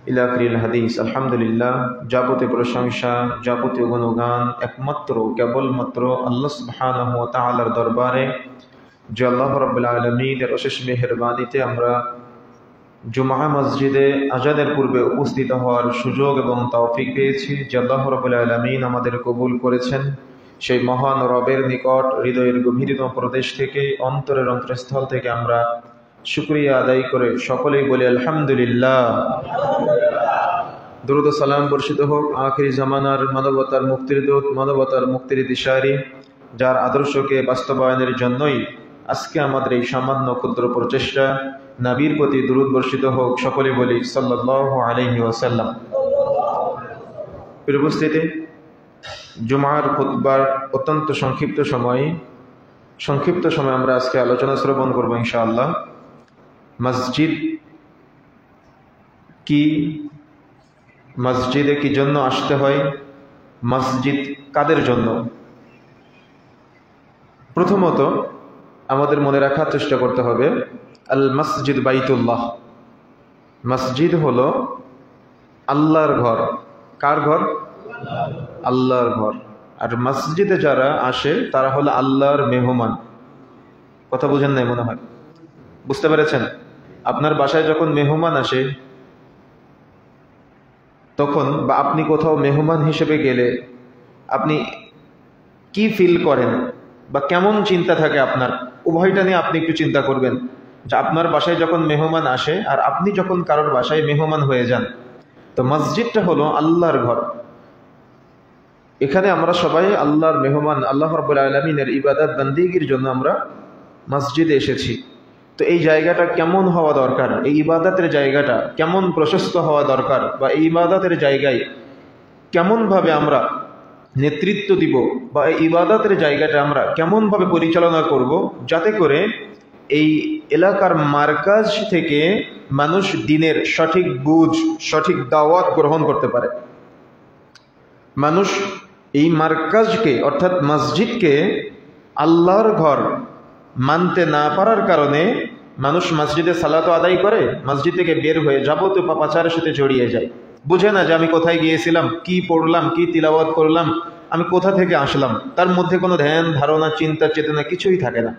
ইলা আখিরিল হাদিস। আলহামদুলিল্লাহ, যাবতীয় প্রশংসা, যাবতীয় গুণগান একমাত্র কেবলমাত্র আল্লাহ সুবহানাহু ওয়া তাআলার দরবারে, যে আল্লাহ রাব্বুল আলামিনের অশেষ মেহেরবানিতে আমরা জুমআ মসজিদে আজানের পূর্বে উপস্থিত হওয়ার সুযোগ এবং তৌফিক পেয়েছি, যে আল্লাহ রাব্বুল আলামিন আমাদের কবুল করেছেন। সেই মহান রবের নিকট হৃদয়ের গভীরতম প্রদেশ থেকে, অন্তরের অন্তঃস্থল থেকে আমরা শুকরিয়া আদায় করে সকলেই বলি আলহামদুলিল্লাহ। দরুদ ও সালাম বর্ষিত হোক আখিরি জামানার মানবতার মুক্তির দূত, মানবতার মুক্তির দিশারি, যার আদর্শকে বাস্তবায়নের জন্যই আজকে আমাদের এই সামান্য ক্ষুদ্র প্রচেষ্টা। নবীর প্রতি দরুদ বর্ষিত হোক, সকলে বলি সাল্লাল্লাহু আলাইহি ওয়াসাল্লাম। প্রিয় উপস্থিতি, জুমার খুতবার অত্যন্ত সংক্ষিপ্ত সময় আমরা আজকে আলোচনা শ্রবণ করবো ইনশাআল্লাহ। মসজিদ কি, মসজিদে কি জন্য আসতে হয়, মসজিদ কাদের জন্য? প্রথমত আমাদের মনে রাখার চেষ্টা করতে হবে, আল মসজিদ বাইতুল্লাহ। মসজিদ হলো আল্লাহর ঘর। কার ঘর? আল্লাহর ঘর। আর মসজিদে যারা আসে তারা হলো আল্লাহর মেহমান। কথা বুঝেন নাই মনে হয়, বুঝতে পেরেছেন? আপনার বাসায় যখন মেহমান আসে তখন, বা আপনি কোথাও মেহমান হিসেবে গেলে আপনি কি ফিল করেন বা কেমন চিন্তা থাকে আপনার, উভয়টা নিয়ে আপনি একটু চিন্তা করবেন। যে আপনার বাসায় যখন মেহমান আসে আর আপনি যখন কারোর বাসায় মেহমান হয়ে যান, তো মসজিদটা হলো আল্লাহর ঘর। এখানে আমরা সবাই আল্লাহর মেহমান, আল্লাহ রাব্বুল আলামিনের ইবাদত বন্দেগীর জন্য আমরা মসজিদে এসেছি। তো এই জায়গাটা কেমন হওয়া দরকার, এই ইবাদতের জায়গাটা কেমন প্রশস্ত হওয়া দরকার, বা এই ইবাদতের জায়গায় কেমনভাবে আমরা নেতৃত্ব দিব, বা এই ইবাদতের জায়গাটা আমরা কেমনভাবে পরিচালনা করব, যাতে করে এই এলাকার মার্কাজ থেকে মানুষ দিনের সঠিক বুঝ, সঠিক দাওয়াত গ্রহণ করতে পারে। মানুষ এই মার্কাজকে অর্থাৎ মসজিদকে আল্লাহর ঘর মানতে না পারার কারণে মানুষ মসজিদে সালাত আদায় করে, মসজিদ থেকে বের হয়ে যাবতীয় পাপাচারের সাথে জড়িয়ে যায়। বুঝে না যে আমি কোথায় গিয়েছিলাম, কি পড়লাম, কি তিলাওয়াত করলাম, আমি কোথা থেকে আসলাম, তার মধ্যে কোনো ধ্যান ধারণা, চিন্তা চেতনা কিছুই থাকে না।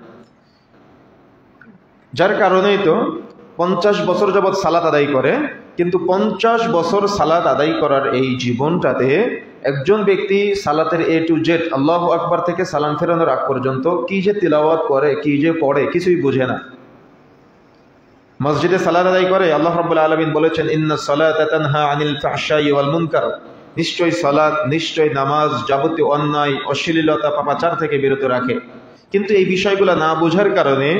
যার কারণেই তো 50 বছর যাবৎ সালাত আদায় করে, কিন্তু 50 বছর সালাত আদায় করার এই জীবনটাতে একজন ব্যক্তি সালাতের A to Z, আল্লাহু আকবার থেকে সালাম ফেরানোর আগ পর্যন্ত কি যে তিলাওয়াত করে, কি যে পড়ে, কিছুই বোঝে না। মসজিদে সালাত আদায় করে, আল্লাহ রাব্বুল আলামিন বলেছেন ইন্নাস সালাতা তানহা আনিল ফাহশাই ওয়াল মুনকার, নিশ্চয় সালাত, নিশ্চয় নামাজ যাবতীয় অন্যায়, অশ্লীলতা, পাপাচার থেকে বিরত রাখে। কিন্তু এই বিষয়গুলো না বোঝার কারণে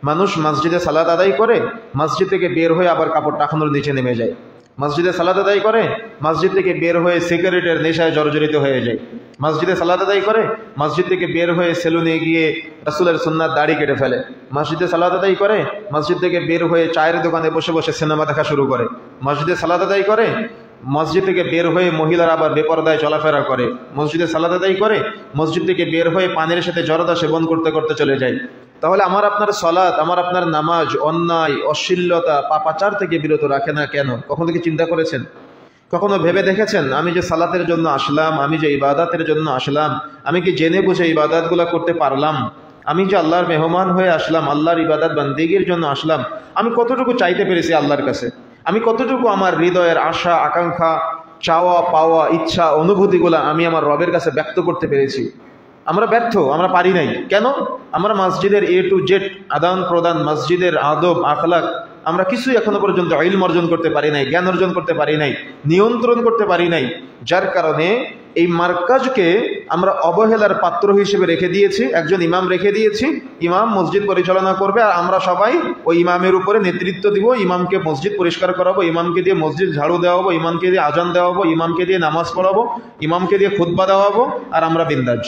মানুষ মসজিদে সালাত আদায় করে, মসজিদ থেকে বের হয়ে আবার কাপড় টাকানোর নিচে নেমে যায়। মসজিদে সালাত আদায় করে, মসজিদ থেকে বের হয়ে সিগারেটের নেশায় জর্জরিত হয়ে যায়। মসজিদে সালাত আদায় করে, মসজিদ থেকে বের হয়ে সেলুনে গিয়ে রাসূলের সুন্নাত দাড়ি কেটে ফেলে। মসজিদে সালাত আদায় করে, মসজিদ থেকে বের হয়ে চায়ের দোকানে বসে বসে সিনেমা দেখা শুরু করে। মসজিদে সালাত আদায় করে, মসজিদ থেকে বের হয়ে মহিলারা আবার বেপরদায় চলাফেরা করে। মসজিদে সালাত আদায় করে, মসজিদ থেকে বের হয়ে পানের সাথে জর্দা সেবন করতে করতে চলে যায়। তাহলে আমার আপনার সালাত, আমার আপনার নামাজ অন্যায়, অশ্লীলতা, পাপাচার থেকে বিরত রাখে না কেন? কখনো কি চিন্তা করেছেন? কখনো ভেবে দেখেছেন, আমি যে সালাতের জন্য আসলাম, আমি যে ইবাদতের জন্য আসলাম, আমি কি জেনে বুঝে ইবাদতগুলো করতে পারলাম? আমি যে আল্লাহর মেহমান হয়ে আসলাম, আল্লাহর ইবাদত বন্দেগীর জন্য আসলাম, আমি কতটুকু চাইতে পেরেছি আল্লাহর কাছে? আমি কতটুকু আমার হৃদয়ের আশা, আকাঙ্ক্ষা, চাওয়া পাওয়া, ইচ্ছা, অনুভূতিগুলা আমি আমার রবের কাছে ব্যক্ত করতে পেরেছি? আমরা ব্যর্থ, আমরা পারি নাই। কেন? আমরা মসজিদের A to Z আদান প্রদান, মসজিদের আদব আখলাক আমরা কিছুই এখনো পর্যন্ত ইলম অর্জন করতে পারি নাই, জ্ঞান অর্জন করতে পারি নাই, নিয়ন্ত্রণ করতে পারি নাই। যার কারণে এই মার্কাজকে আমরা অবহেলার পাত্র হিসেবে রেখে দিয়েছি, একজন ইমাম রেখে দিয়েছি, ইমাম মসজিদ পরিচালনা করবে, আর আমরা সবাই ওই ইমামের উপরে নেতৃত্ব দিব। ইমামকে মসজিদ পরিষ্কার করাবো, ইমামকে দিয়ে মসজিদ ঝাড়ু দেওয়াবো, ইমামকে দিয়ে আজান দেওয়াবো, ইমামকে দিয়ে নামাজ পড়াবো, ইমামকে দিয়ে খুতবা দেওয়াবো, আর আমরা বিন্দাজ।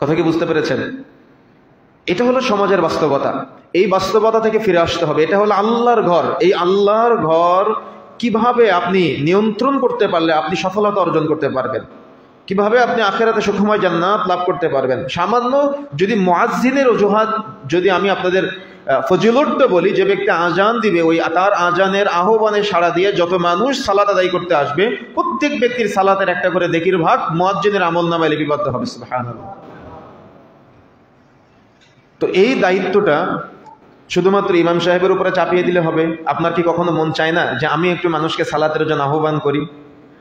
কথা কি বুঝতে পেরেছেন? এটা হলো সমাজের বাস্তবতা। এই বাস্তবতা থেকে ফিরে আসতে হবে। এটা হলো আল্লাহর ঘর। এই আল্লাহর ঘর কিভাবে আপনি নিয়ন্ত্রণ করতে পারলে আপনি সফলতা অর্জন করতে পারবেন, কিভাবে আপনি আখিরাতে সুখময় জান্নাত লাভ করতে পারবেন। সামান্য যদি মুয়াজ্জিনের অজুহাত যদি আমি আপনাদের ফজিলতটা বলি, যে ব্যক্তি আজান দিবে ওই তার আজানের আহ্বানে সাড়া দিয়ে যত মানুষ সালাত আদায় করতে আসবে প্রত্যেক ব্যক্তির সালাতের একটা করে নেকির ভাগ মুয়াজ্জিনের আমলনামায় লিপিবদ্ধ হবে। সুবহানাল্লাহ। তো এই দায়িত্বটা শুধুমাত্র ইমাম সাহেবের উপরে চাপিয়ে দিলে হবে? আপনার কি কখনো মন চায় না যে আমি একটু মানুষকে সালাতের জন্য আহ্বান করি?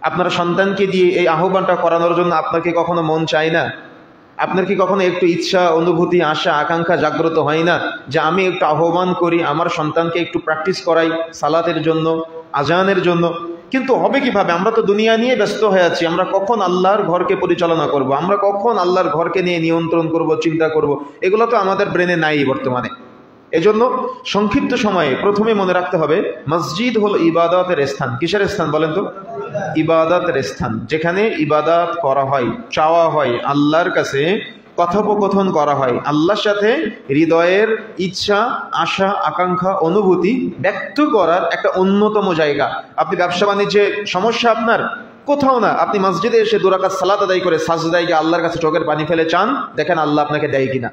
আপনার সন্তানকে দিয়ে এই আহ্বানটা করানোর জন্য আপনার কি কখনো মন চায় না? আপনার কি কখনো একটু ইচ্ছা, অনুভূতি, আশা, আকাঙ্ক্ষা জাগ্রত হয় না যে আমি একটু আহ্বান করি, আমার সন্তানকে একটু প্র্যাকটিস করাই সালাতের জন্য, আজানের জন্য? কিন্তু হবে কিভাবে? আমরা তো দুনিয়া নিয়ে ব্যস্ত হয়ে আছি। আমরা কখন আল্লাহর ঘরকে পরিচালনা করব, আমরা কখন আল্লাহর ঘরকে নিয়ে নিয়ন্ত্রণ করব, চিন্তা করব, এগুলো তো আমাদের ব্রেনে নাই বর্তমানে। এজন্য সংক্ষিপ্ত সময়ে প্রথমে মনে রাখতে হবে, মসজিদ হলো ইবাদতের স্থান। কিসের স্থান বলেন তো? ইবাদতের স্থান, যেখানে ইবাদত করা হয়, চাওয়া হয়, আল্লাহর কাছে কথোপকথন করা হয়, আল্লাহর সাথে হৃদয়ের ইচ্ছা, আশা, আকাঙ্ক্ষা, অনুভূতি ব্যক্ত করার একটা অন্যতম জায়গা। আপনি ব্যবসা বাণিজ্যে সমস্যা আপনার কোথাও না, আপনি মসজিদে এসে 2 রাকাত সালাত আদায় করে সাজদায় গিয়ে আল্লাহর কাছে চোখের পানি ফেলে চান, দেখেন আল্লাহ আপনাকে দেয় কিনা।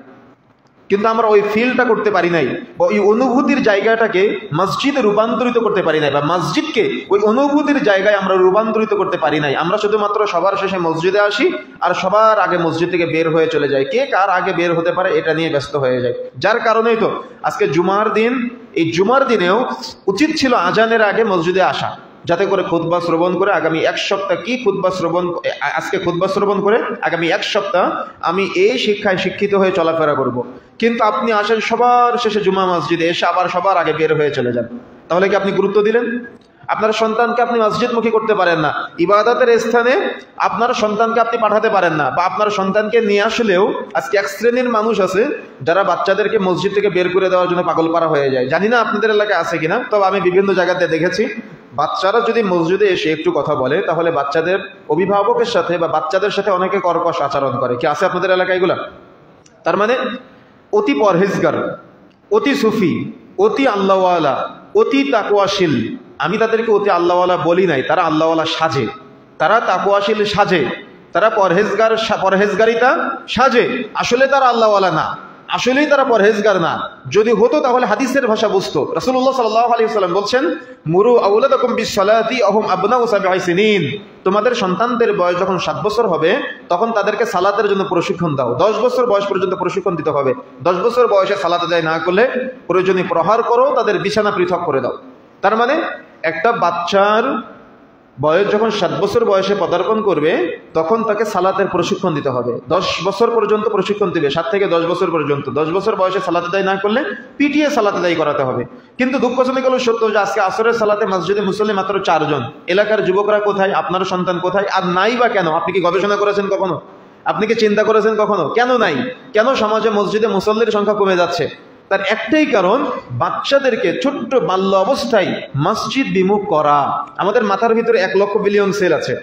কিন্তু আমরা ওই ফিলটা করতে পারি নাই, বা ওই অনুভূতির জায়গাটাকে মসজিদে রূপান্তরিত করতে পারি নাই, বা মসজিদকে ওই অনুভূতির জায়গায় আমরা রূপান্তরিত করতে পারি নাই। আমরা শুধুমাত্র সবার শেষে মসজিদে আসি আর সবার আগে মসজিদ থেকে বের হয়ে চলে যাই। কে কার আগে বের হতে পারে এটা নিয়ে ব্যস্ত হয়ে যায়। যার কারণেই তো আজকে জুমার দিন, এই জুমার দিনেও উচিত ছিল আজানের আগে মসজিদে আসা, যাতে করে খুতবা শ্রবণ করে আগামী 1 সপ্তাহ কি খুতবা শ্রবণ, আজকে খুতবা শ্রবণ করে আগামী 1 সপ্তাহ আমি এই শিক্ষায় শিক্ষিত হয়ে চলাফেরা করব। কিন্তু আপনি আসেন সবার শেষে জুমা মসজিদে, এসে আবার সবার আগে বের হয়ে চলে যান। তাহলে কি আপনি গুরুত্ব দিলেন? আপনার সন্তানকে আপনি মসজিদমুখী করতে পারেন না, ইবাদতের স্থানে আপনার সন্তানকে আপনি পাঠাতে পারেন না, বা আপনার সন্তানকে নিয়ে আসলেও আজকে এক শ্রেণীর মানুষ আছে যারা বাচ্চাদেরকে মসজিদ থেকে বের করে দেওয়ার জন্য পাগল পারা হয়ে যায়। জানি না আপনাদের এলাকায় আছে কিনা, তবে আমি বিভিন্ন জায়গাতে দেখেছি বাচ্চারা যদি মসজিদে এসে একটু কথা বলে তাহলে বাচ্চাদের অভিভাবকের সাথে বা বাচ্চাদের সাথে অনেকে কর্কশ আচরণ করে। কি আছে আপনাদের এলাকায় এগুলা? তার মানে অতি পরহেজগার, অতি সুফি, অতি আল্লাহওয়ালা, অতি তাকওয়াশীল। আমি তাদেরকে অতি আল্লাহওয়ালা বলি নাই, তারা আল্লাহওয়ালা সাজে, তারা তাকওয়াশীল সাজে, তারা পরহেজগারিতা সাজে, আসলে তারা আল্লাহওয়ালা না, আসলেই তারা পরহেজগার না। যদি হতো তাহলে হাদিসের ভাষা বুঝতো। রাসূলুল্লাহ সাল্লাল্লাহু আলাইহি ওয়াসাল্লাম বলছেন, মুরু আওলাদাকুম বিসসালাতি ওয়াহুম আবনাউ 7 সিনিন। তোমাদের সন্তানদের বয়স যখন 7 বছর হবে তখন তাদেরকে সালাতের জন্য প্রশিক্ষণ দাও। 10 বছর বয়স পর্যন্ত প্রশিক্ষণ দিতে হবে। 10 বছর বয়সে সালাত আদায় না করলে প্রয়োজনে প্রহার করো, তাদের বিছানা পৃথক করে দাও। তার মানে একটা বাচ্চার বয়স যখন 7 বছর বয়সে পদার্পণ করবে তখন তাকে সালাতের প্রশিক্ষণ দিতে হবে। 10 বছর পর্যন্ত প্রশিক্ষণ দিবে, 7 থেকে 10 বছর পর্যন্ত। 10 বছর বয়সে সালাত আদায় না করলে পিটিয়ে সালাত আদায় করাতে হবে। কিন্তু দুঃখজনক হলো সত্য যে আজকে আসরের সালাতে মসজিদে মুসল্লি মাত্র 4 জন। এলাকার যুবকরা কোথায়? আপনার সন্তান কোথায়? আর নাই বা কেন? আপনি কি গবেষণা করেছেন কখনো? আপনি কি চিন্তা করেছেন কখনো কেন নাই? কেন সমাজে মসজিদে মুসল্লির সংখ্যা কমে যাচ্ছে? তার একটাই কারণ, বাচ্চাদেরকে ছোট্ট বাল্য অবস্থায় মসজিদ বিমুখ করা। আমাদের মাথার ভিতরে 1 লক্ষ বিলিয়ন সেল আছে।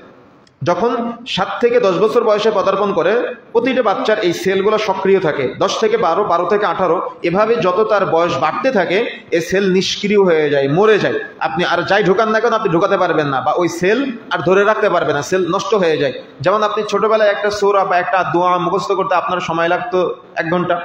যখন 7 থেকে 10 বছর বয়সে পদার্পণ করে প্রতিটা বাচ্চার এই সেলগুলো সক্রিয় থাকে। 10 থেকে 12, 12 থেকে 18, এভাবে যত তার বয়স বাড়তে থাকে এই সেল নিষ্ক্রিয় হয়ে যায়, মরে যায়। আপনি আর যাই ঢোকান না কেন আপনি ঢোকাতে পারবেন না, বা ওই সেল আর ধরে রাখতে পারবেন না, সেল নষ্ট হয়ে যায়। যেমন আপনি ছোটবেলায় একটা সূরা বা একটা দোয়া মুখস্থ করতে আপনার সময় লাগতো 1 ঘন্টা,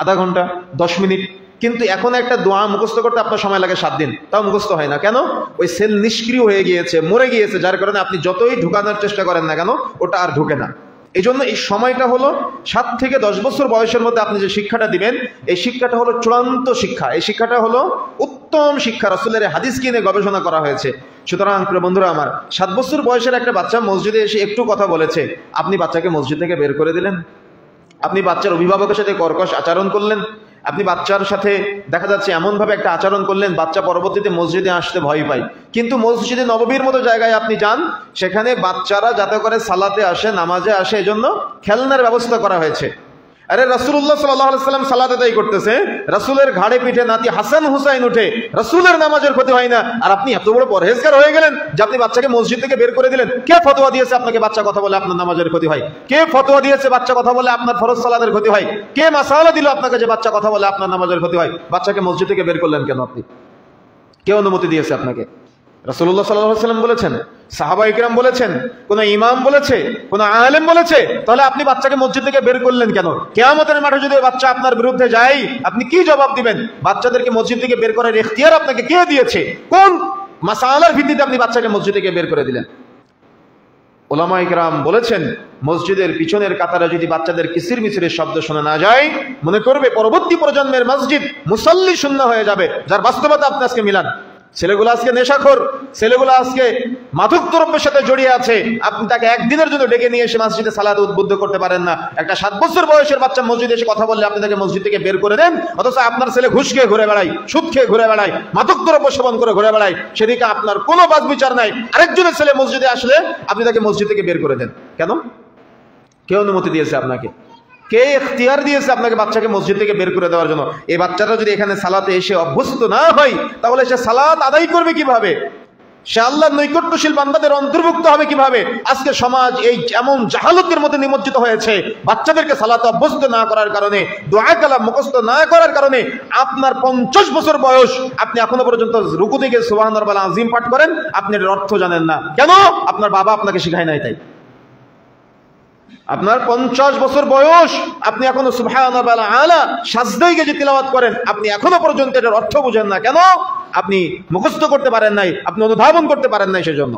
আধা ঘন্টা, 10 মিনিট। কিন্তু এখন একটা দোয়া মুখস্থ করতে আপনার সময় লাগে 7 দিন, তাও মুখস্থ হয় না। কেন? ওই সেল নিষ্ক্রিয় হয়ে গিয়েছে, মরে গিয়েছে, যার কারণে আপনি যতই ঢুকানোর চেষ্টা করেন না কেন ওটা আর ঢুকে না। এই জন্য এই সময়টা হলো 7 থেকে 10 বছর বয়সের মধ্যে আপনি যে শিক্ষাটা দিবেন এই শিক্ষাটা হলো চূড়ান্ত শিক্ষা, এই শিক্ষাটা হলো উত্তম শিক্ষা। রাসূলের হাদিস কিনে গবেষণা করা হয়েছে। সুতরাং প্রিয় বন্ধুরা আমার, 7 বছর বয়সের একটা বাচ্চা মসজিদে এসে একটু কথা বলেছে, আপনি বাচ্চাকে মসজিদ থেকে বের করে দিলেন, আপনি বাচ্চার অভিভাবকের সাথে কর্কশ আচরণ করলেন, আপনি বাচ্চার সাথে দেখা যাচ্ছে এমনভাবে একটা আচরণ করলেন বাচ্চা পরবর্তীতে মসজিদে আসতে ভয় পায়। কিন্তু মসজিদে নববীর মতো জায়গায় আপনি যান, সেখানে বাচ্চারা যাতে করে সালাতে আসে, নামাজে আসে, এজন্য খেলনার ব্যবস্থা করা হয়েছে। আরে রাসূলুল্লাহ সাল্লাল্লাহু আলাইহি ওয়াসাল্লাম সালাত আদায় করতেছে, রাসূলের ঘাড়ে পিঠে নাতি হাসান হুসাইন উঠে, রাসূলের নামাজের ক্ষতি হয় না, আর আপনি এত বড় পরহেজগার হয়ে গেলেন যে আপনি বাচ্চাকে মসজিদ থেকে বের করে দিলেন। কে ফতোয়া দিয়েছে আপনাকে বাচ্চা কথা বলে আপনার নামাজের ক্ষতি হয়? কে ফতোয়া দিয়েছে বাচ্চা কথা বলে আপনার ফরজ সালাতের ক্ষতি হয়? কে মাসালা দিল আপনাকে যে বাচ্চা কথা বলে আপনার নামাজের ক্ষতি হয়? বাচ্চাকে মসজিদ থেকে বের করলেন কেন আপনি? কে অনুমতি দিয়েছে আপনাকে? রাসূলুল্লাহ সাল্লাল্লাহু আলাইহি ওয়াসাল্লাম বলেছেন, সাহাবা ইকরাম বলেছেন, কোন ইমাম বলেছে, কোন আলেম বলেছে, তাহলে আপনি বাচ্চাকে মসজিদ থেকে বের করলেন কেন? কিয়ামতের মাঠে যদি বাচ্চা আপনার বিরুদ্ধে যায়, আপনি কি জবাব দিবেন? বাচ্চাদেরকে মসজিদ থেকে বের করার ইখতিয়ার আপনাকে কে দিয়েছে? কোন মাসআলার ভিত্তিতে আপনি বাচ্চাকে মসজিদ থেকে বের করে দিলেন? উলামা ইকরাম বলেছেন, মসজিদের পিছনের কাতারে যদি বাচ্চাদের কিসির মিছিরের শব্দ শোনা না যায়, মনে করবে পরবর্তী প্রজন্মের মসজিদ মুসাল্লি শূন্য হয়ে যাবে, যার বাস্তবতা আপনি আজকে মিলান। ছেলেগুলো আজকে নেশাখোর, ছেলেগুলো আজকে মাদক দ্রব্যের সাথে জড়িয়ে আছে। আপনি তাকে একদিনের জন্য ডেকে নিয়ে এসে মসজিদে সালাতে উদ্বুদ্ধ করতে পারেন না। একটা 7 বছর বয়সের বাচ্চা মসজিদে এসে কথা বললে আপনি তাকে মসজিদ থেকে বের করে দেন, অথচ আপনার ছেলে ঘুষ খেয়ে ঘুরে বেড়ায়, সুদ খেয়ে ঘুরে বেড়ায়, মাদক দ্রব্য সেবন করে ঘুরে বেড়ায়, সেদিকে আপনার কোনো বাদ বিচার নাই। আরেকজনের ছেলে মসজিদে আসলে আপনি তাকে মসজিদ থেকে বের করে দেন কেন? কে অনুমতি দিয়েছে আপনাকে? কে ইখতিয়ার দিয়েছে আপনাকে বাচ্চাকে মসজিদ থেকে বের করে দেওয়ার জন্য? এই বাচ্চাটা যদি এখানে সালাতে এসে অভ্যস্ত না হয়, তাহলে সে সালাত আদায় করবে কিভাবে? সে আল্লাহর নৈকট্যশীল বান্দাদের অন্তর্ভুক্ত হবে কিভাবে? আজকে সমাজ এই এমন জাহালতের মধ্যে নিমজ্জিত হয়েছে, বাচ্চাদেরকে সালাতে অভ্যস্ত না করার কারণে, দোয়া কালাম মুখস্থ না করার কারণে আপনার 50 বছর বয়স, আপনি এখনো পর্যন্ত রুকু থেকে সুবহান রাব্বিল আযীম পাঠ করেন, আপনি এর অর্থ জানেন না। কেন? আপনার বাবা আপনাকে শেখায় নাই তাই। আপনার 50 বছর বয়স, আপনি এখনো সুবহান রাব্বিল আলা সাজদায় গিয়ে তিলাওয়াত করেন, আপনি এখনো পর্যন্ত এটার অর্থ বুঝেন না। কেন? আপনি মুখস্থ করতে পারেন নাই, আপনি অনুধাবন করতে পারেন নাই, সেজন্য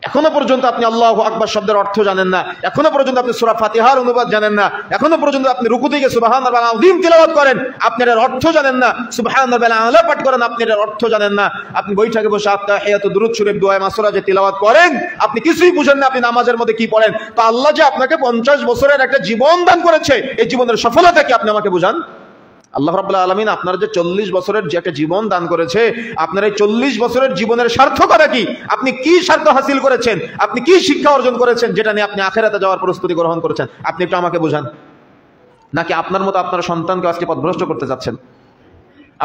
এখনো পর্যন্ত আপনি আল্লাহু আকবার শব্দের অর্থ জানেন না, এখনো পর্যন্ত আপনি সূরা ফাতিহার অনুবাদ জানেন না, এখনো পর্যন্ত আপনি রুকু থেকে সুবহান রাব্বিল আযীম তিলাওয়াত করেন, আপনি এর অর্থ জানেন না, সুবহান রাব্বিল আলা পাঠ করেন, আপনি এর অর্থ জানেন না, আপনি বৈঠকে বসে আত্তাহিয়াতু দুরূদ শরীফ দোয়া মাসুরা যে তিলাওয়াত করেন, আপনি কিছুই বুঝেন না, আপনি নামাজের মধ্যে কি পড়েন। তো আল্লাহ যে আপনাকে 50 বছরের একটা জীবন দান করেছে, এই জীবনের সফলতা কি আপনি আমাকে বুঝান। আল্লাহ রাব্বুল আলামিন আপনার যে 40 বছরের যে একটা জীবন দান করেছে, আপনার এই 40 বছরের জীবনের সার্থকতা কি? আপনি কি স্বার্থ হাসিল করেছেন? আপনি কি শিক্ষা অর্জন করেছেন যেটা নিয়ে আপনি আখিরাতে যাওয়ার প্রস্তুতি গ্রহণ করেছেন? আপনি একটু আমাকে বুঝান। নাকি আপনার মতো আপনার সন্তানকে আজকে পথভ্রষ্ট করতে যাচ্ছেন?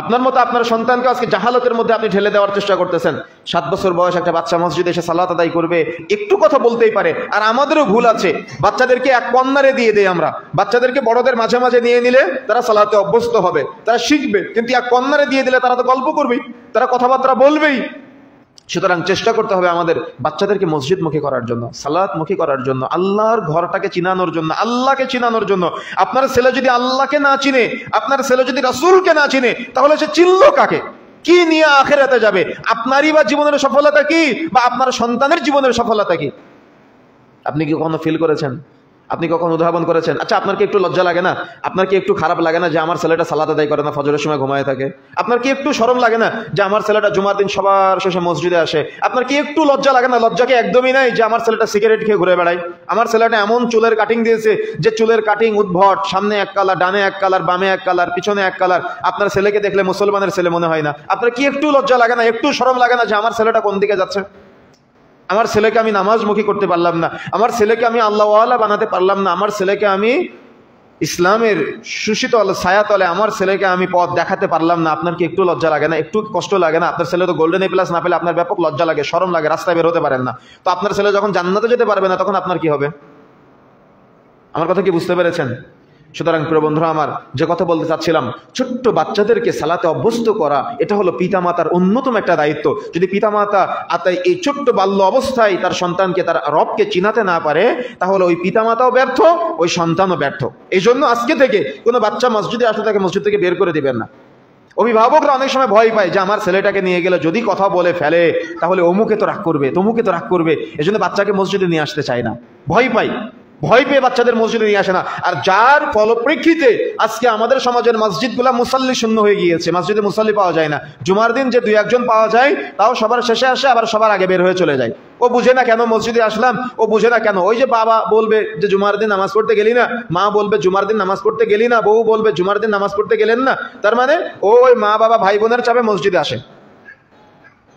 আপনার মতো আপনার সন্তানকে আজকে জাহালতের মধ্যে আপনি ঠেলে দেওয়ার চেষ্টা করতেছেন। 7 বছর বয়স একটা বাচ্চা মসজিদে এসে সালাত আদায় করবে, একটু কথা বলতেই পারে। আর আমাদেরও ভুল আছে, বাচ্চাদেরকে এক কর্নারে দিয়ে দেই আমরা। বাচ্চাদেরকে বড়দের মাঝে মাঝে নিয়ে নিলে তারা সালাতে অভ্যস্ত হবে, তারা শিখবে, কিন্তু এক কর্নারে দিয়ে দিলে তারা তো গল্প করবেই, তারা কথাবার্তা বলবেই। সুতরাং চেষ্টা করতে হবে আমাদের বাচ্চাদেরকে মসজিদমুখী করার জন্য, সালাতমুখী করার জন্য, আল্লাহর ঘরটাকে চিনানোর জন্য, আল্লাহকে চিনানোর জন্য। আপনার ছেলে যদি আল্লাহকে না চিনে, আপনার ছেলে যদি রাসূলকে না চিনে, তাহলে সে চিনলো কাকে? কি নিয়ে আখিরাতে যাবে? আপনারই বা জীবনের সফলতা কি, বা আপনার সন্তানের জীবনের সফলতা কি? আপনি কি কখনো ফিল করেছেন? আপনি কখন উদ্ভাবন করেছেন? আচ্ছা, আপনার কি একটু লজ্জা লাগে না? আপনার কি একটু খারাপ লাগে না যে আমার ছেলেটা সালাত আদায় করে না, ফজরের সময় ঘুমায় থাকে? আপনার কি একটু শরম লাগে না যে আমার ছেলেটা জুমার দিন সবার শেষে মসজিদে আসে? আপনার কি একটু লজ্জা লাগে না? লজ্জা কি একদমই নাই যে আমার ছেলেটা সিগারেট খেয়ে ঘুরে বেড়ায়? আমার ছেলেটা এমন চুলের কাটিং দিয়েছে যে চুলের কাটিং উদ্ভট, সামনে এক কালার, ডানে এক কালার, বামে এক কালার, পিছনে এক কালার। আপনার ছেলেকে দেখলে মুসলমানের ছেলে মনে হয় না? আপনার কি একটু লজ্জা লাগে না, একটু শরম লাগে না যে আমার ছেলেটা কোন দিকে যাচ্ছে? আমার ছেলেকে আমি নামাজমুখী করতে পারলাম না, আমার ছেলেকে আমি আল্লাহওয়ালা বানাতে পারলাম না, আমার ছেলেকে আমি ইসলামের সুশীতল ছায়াতলে আমার ছেলেকে আমি পথ দেখাতে পারলাম না। আপনার কি একটু লজ্জা লাগে না? একটু কষ্ট লাগে না? আপনার ছেলে তো গোল্ডেন এ প্লাস না পেলে আপনার ব্যাপক লজ্জা লাগে, শরম লাগে, রাস্তায় বের হতে পারেন না। তো আপনার ছেলে যখন জান্নাতে যেতে পারবে না, তখন আপনার কি হবে? আমার কথা কি বুঝতে পেরেছেন? সুতরাং প্রিয় বন্ধুরা আমার, যে কথা বলতে চাচ্ছিলাম, ছোট্ট বাচ্চাদেরকে সালাতে অভ্যস্ত করা, এটা হলো পিতামাতার অন্যতম একটা দায়িত্ব। যদি পিতামাতা এই ছোট্ট বাল্য অবস্থায় তার সন্তানকে, তার রবকে চিনাতে না পারে, তাহলে ওই পিতামাতাও ব্যর্থ, ওই সন্তানও ব্যর্থ। এই জন্য আজকে থেকে কোনো বাচ্চা মসজিদে আসলে তাকে মসজিদ থেকে বের করে দিবেন না। অভিভাবকরা অনেক সময় ভয় পায় যে আমার ছেলেটাকে নিয়ে গেলে যদি কথা বলে ফেলে, তাহলে অমুকে তো রাগ করবে, তমুকে তো রাগ করবে, এজন্য বাচ্চাকে মসজিদে নিয়ে আসতে চায় না, ভয় পায়। ভয় পেয়ে বাচ্চাদের মসজিদে নিয়ে আসে না। আর যার ফলপ্রেক্ষিতে আজকে আমাদের সমাজের মসজিদগুলা মুসাল্লি শূন্য হয়ে গিয়েছে, মসজিদে মুসাল্লি পাওয়া যায় না। জুমার দিন যে 2-1 জন পাওয়া যায়, তাও সবার শেষে আসে, আবার সবার আগে বের হয়ে চলে যায়। ও বুঝে না কেন মসজিদে আসলাম, ও বুঝে না কেন। ওই যে বাবা বলবে যে জুমার দিন নামাজ পড়তে গেলি না, মা বলবে জুমার দিন নামাজ পড়তে গেলি না, বউ বলবে জুমার দিন নামাজ পড়তে গেলেন না। তার মানে ওই মা বাবা ভাই বোনের চাপে মসজিদে আসে,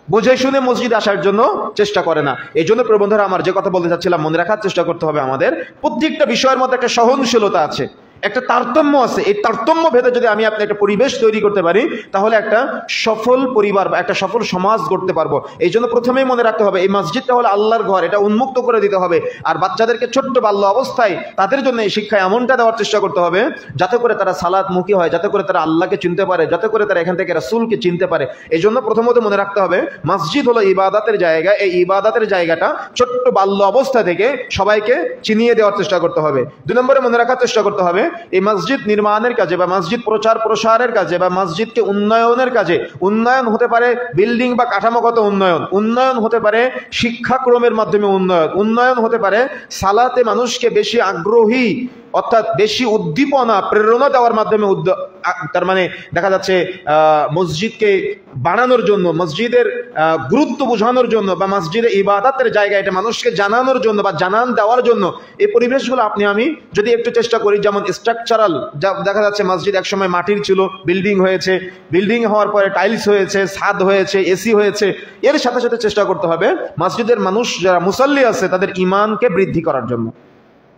বুঝে শুনে মসজিদে আসার জন্য চেষ্টা করে না। এই জন্য প্রবন্ধরা আমার, যে কথা বলতে চাচ্ছিলাম, মনে রাখার চেষ্টা করতে হবে আমাদের প্রত্যেকটা বিষয়ের মধ্যে একটা সহনশীলতা আছে। একটা তারতম্য আছে। এই তারতম্য ভেদে যদি আমি আপনি একটা পরিবেশ তৈরি করতে পারি, তাহলে একটা সফল পরিবার বা একটা সফল সমাজ গড়তে পারবো। এই জন্য প্রথমেই মনে রাখতে হবে এই মসজিদটা হলো আল্লাহর ঘর, এটা উন্মুক্ত করে দিতে হবে। আর বাচ্চাদেরকে ছোট্ট বাল্য অবস্থায় তাদের জন্য এই শিক্ষা এমনটা দেওয়ার চেষ্টা করতে হবে যাতে করে তারা সালাতমুখী হয়, যাতে করে তারা আল্লাহকে চিনতে পারে, যাতে করে তারা এখান থেকে রাসূলকে চিনতে পারে। এই জন্য প্রথমত মনে রাখতে হবে মসজিদ হলো ইবাদতের জায়গা। এই ইবাদতের জায়গাটা ছোট্ট বাল্য অবস্থা থেকে সবাইকে চিনিয়ে দেওয়ার চেষ্টা করতে হবে। 2 নম্বরে মনে রাখার চেষ্টা করতে হবে এই মসজিদ নির্মাণের কাজে বা মসজিদ প্রচার প্রসারের কাজে বা মসজিদকে উন্নয়নের কাজে, উন্নয়ন হতে পারে বিল্ডিং বা কাঠামোগত উন্নয়ন, উন্নয়ন হতে পারে শিক্ষাক্রমের মাধ্যমে উন্নয়ন, উন্নয়ন হতে পারে সালাতে মানুষকে বেশি আগ্রহী অর্থাৎ বেশি উদ্দীপনা প্রেরণা দেওয়ার মাধ্যমে। তার মানে দেখা যাচ্ছে মসজিদকে বাড়ানোর জন্য, মসজিদের গুরুত্ব বোঝানোর জন্য বা মসজিদে ইবাদতের জায়গা এটা মানুষকে জানানোর জন্য বা জানান দেওয়ার জন্য এই পরিবেশগুলো আপনি আমি যদি একটু চেষ্টা করি, যেমন স্ট্রাকচারাল, যা দেখা যাচ্ছে মসজিদ একসময় মাটির ছিল, বিল্ডিং হয়েছে, বিল্ডিং হওয়ার পরে টাইলস হয়েছে, ছাদ হয়েছে, এসি হয়েছে। এর সাথে সাথে চেষ্টা করতে হবে মসজিদের মানুষ যারা মুসল্লি আছে তাদের ঈমানকে বৃদ্ধি করার জন্য।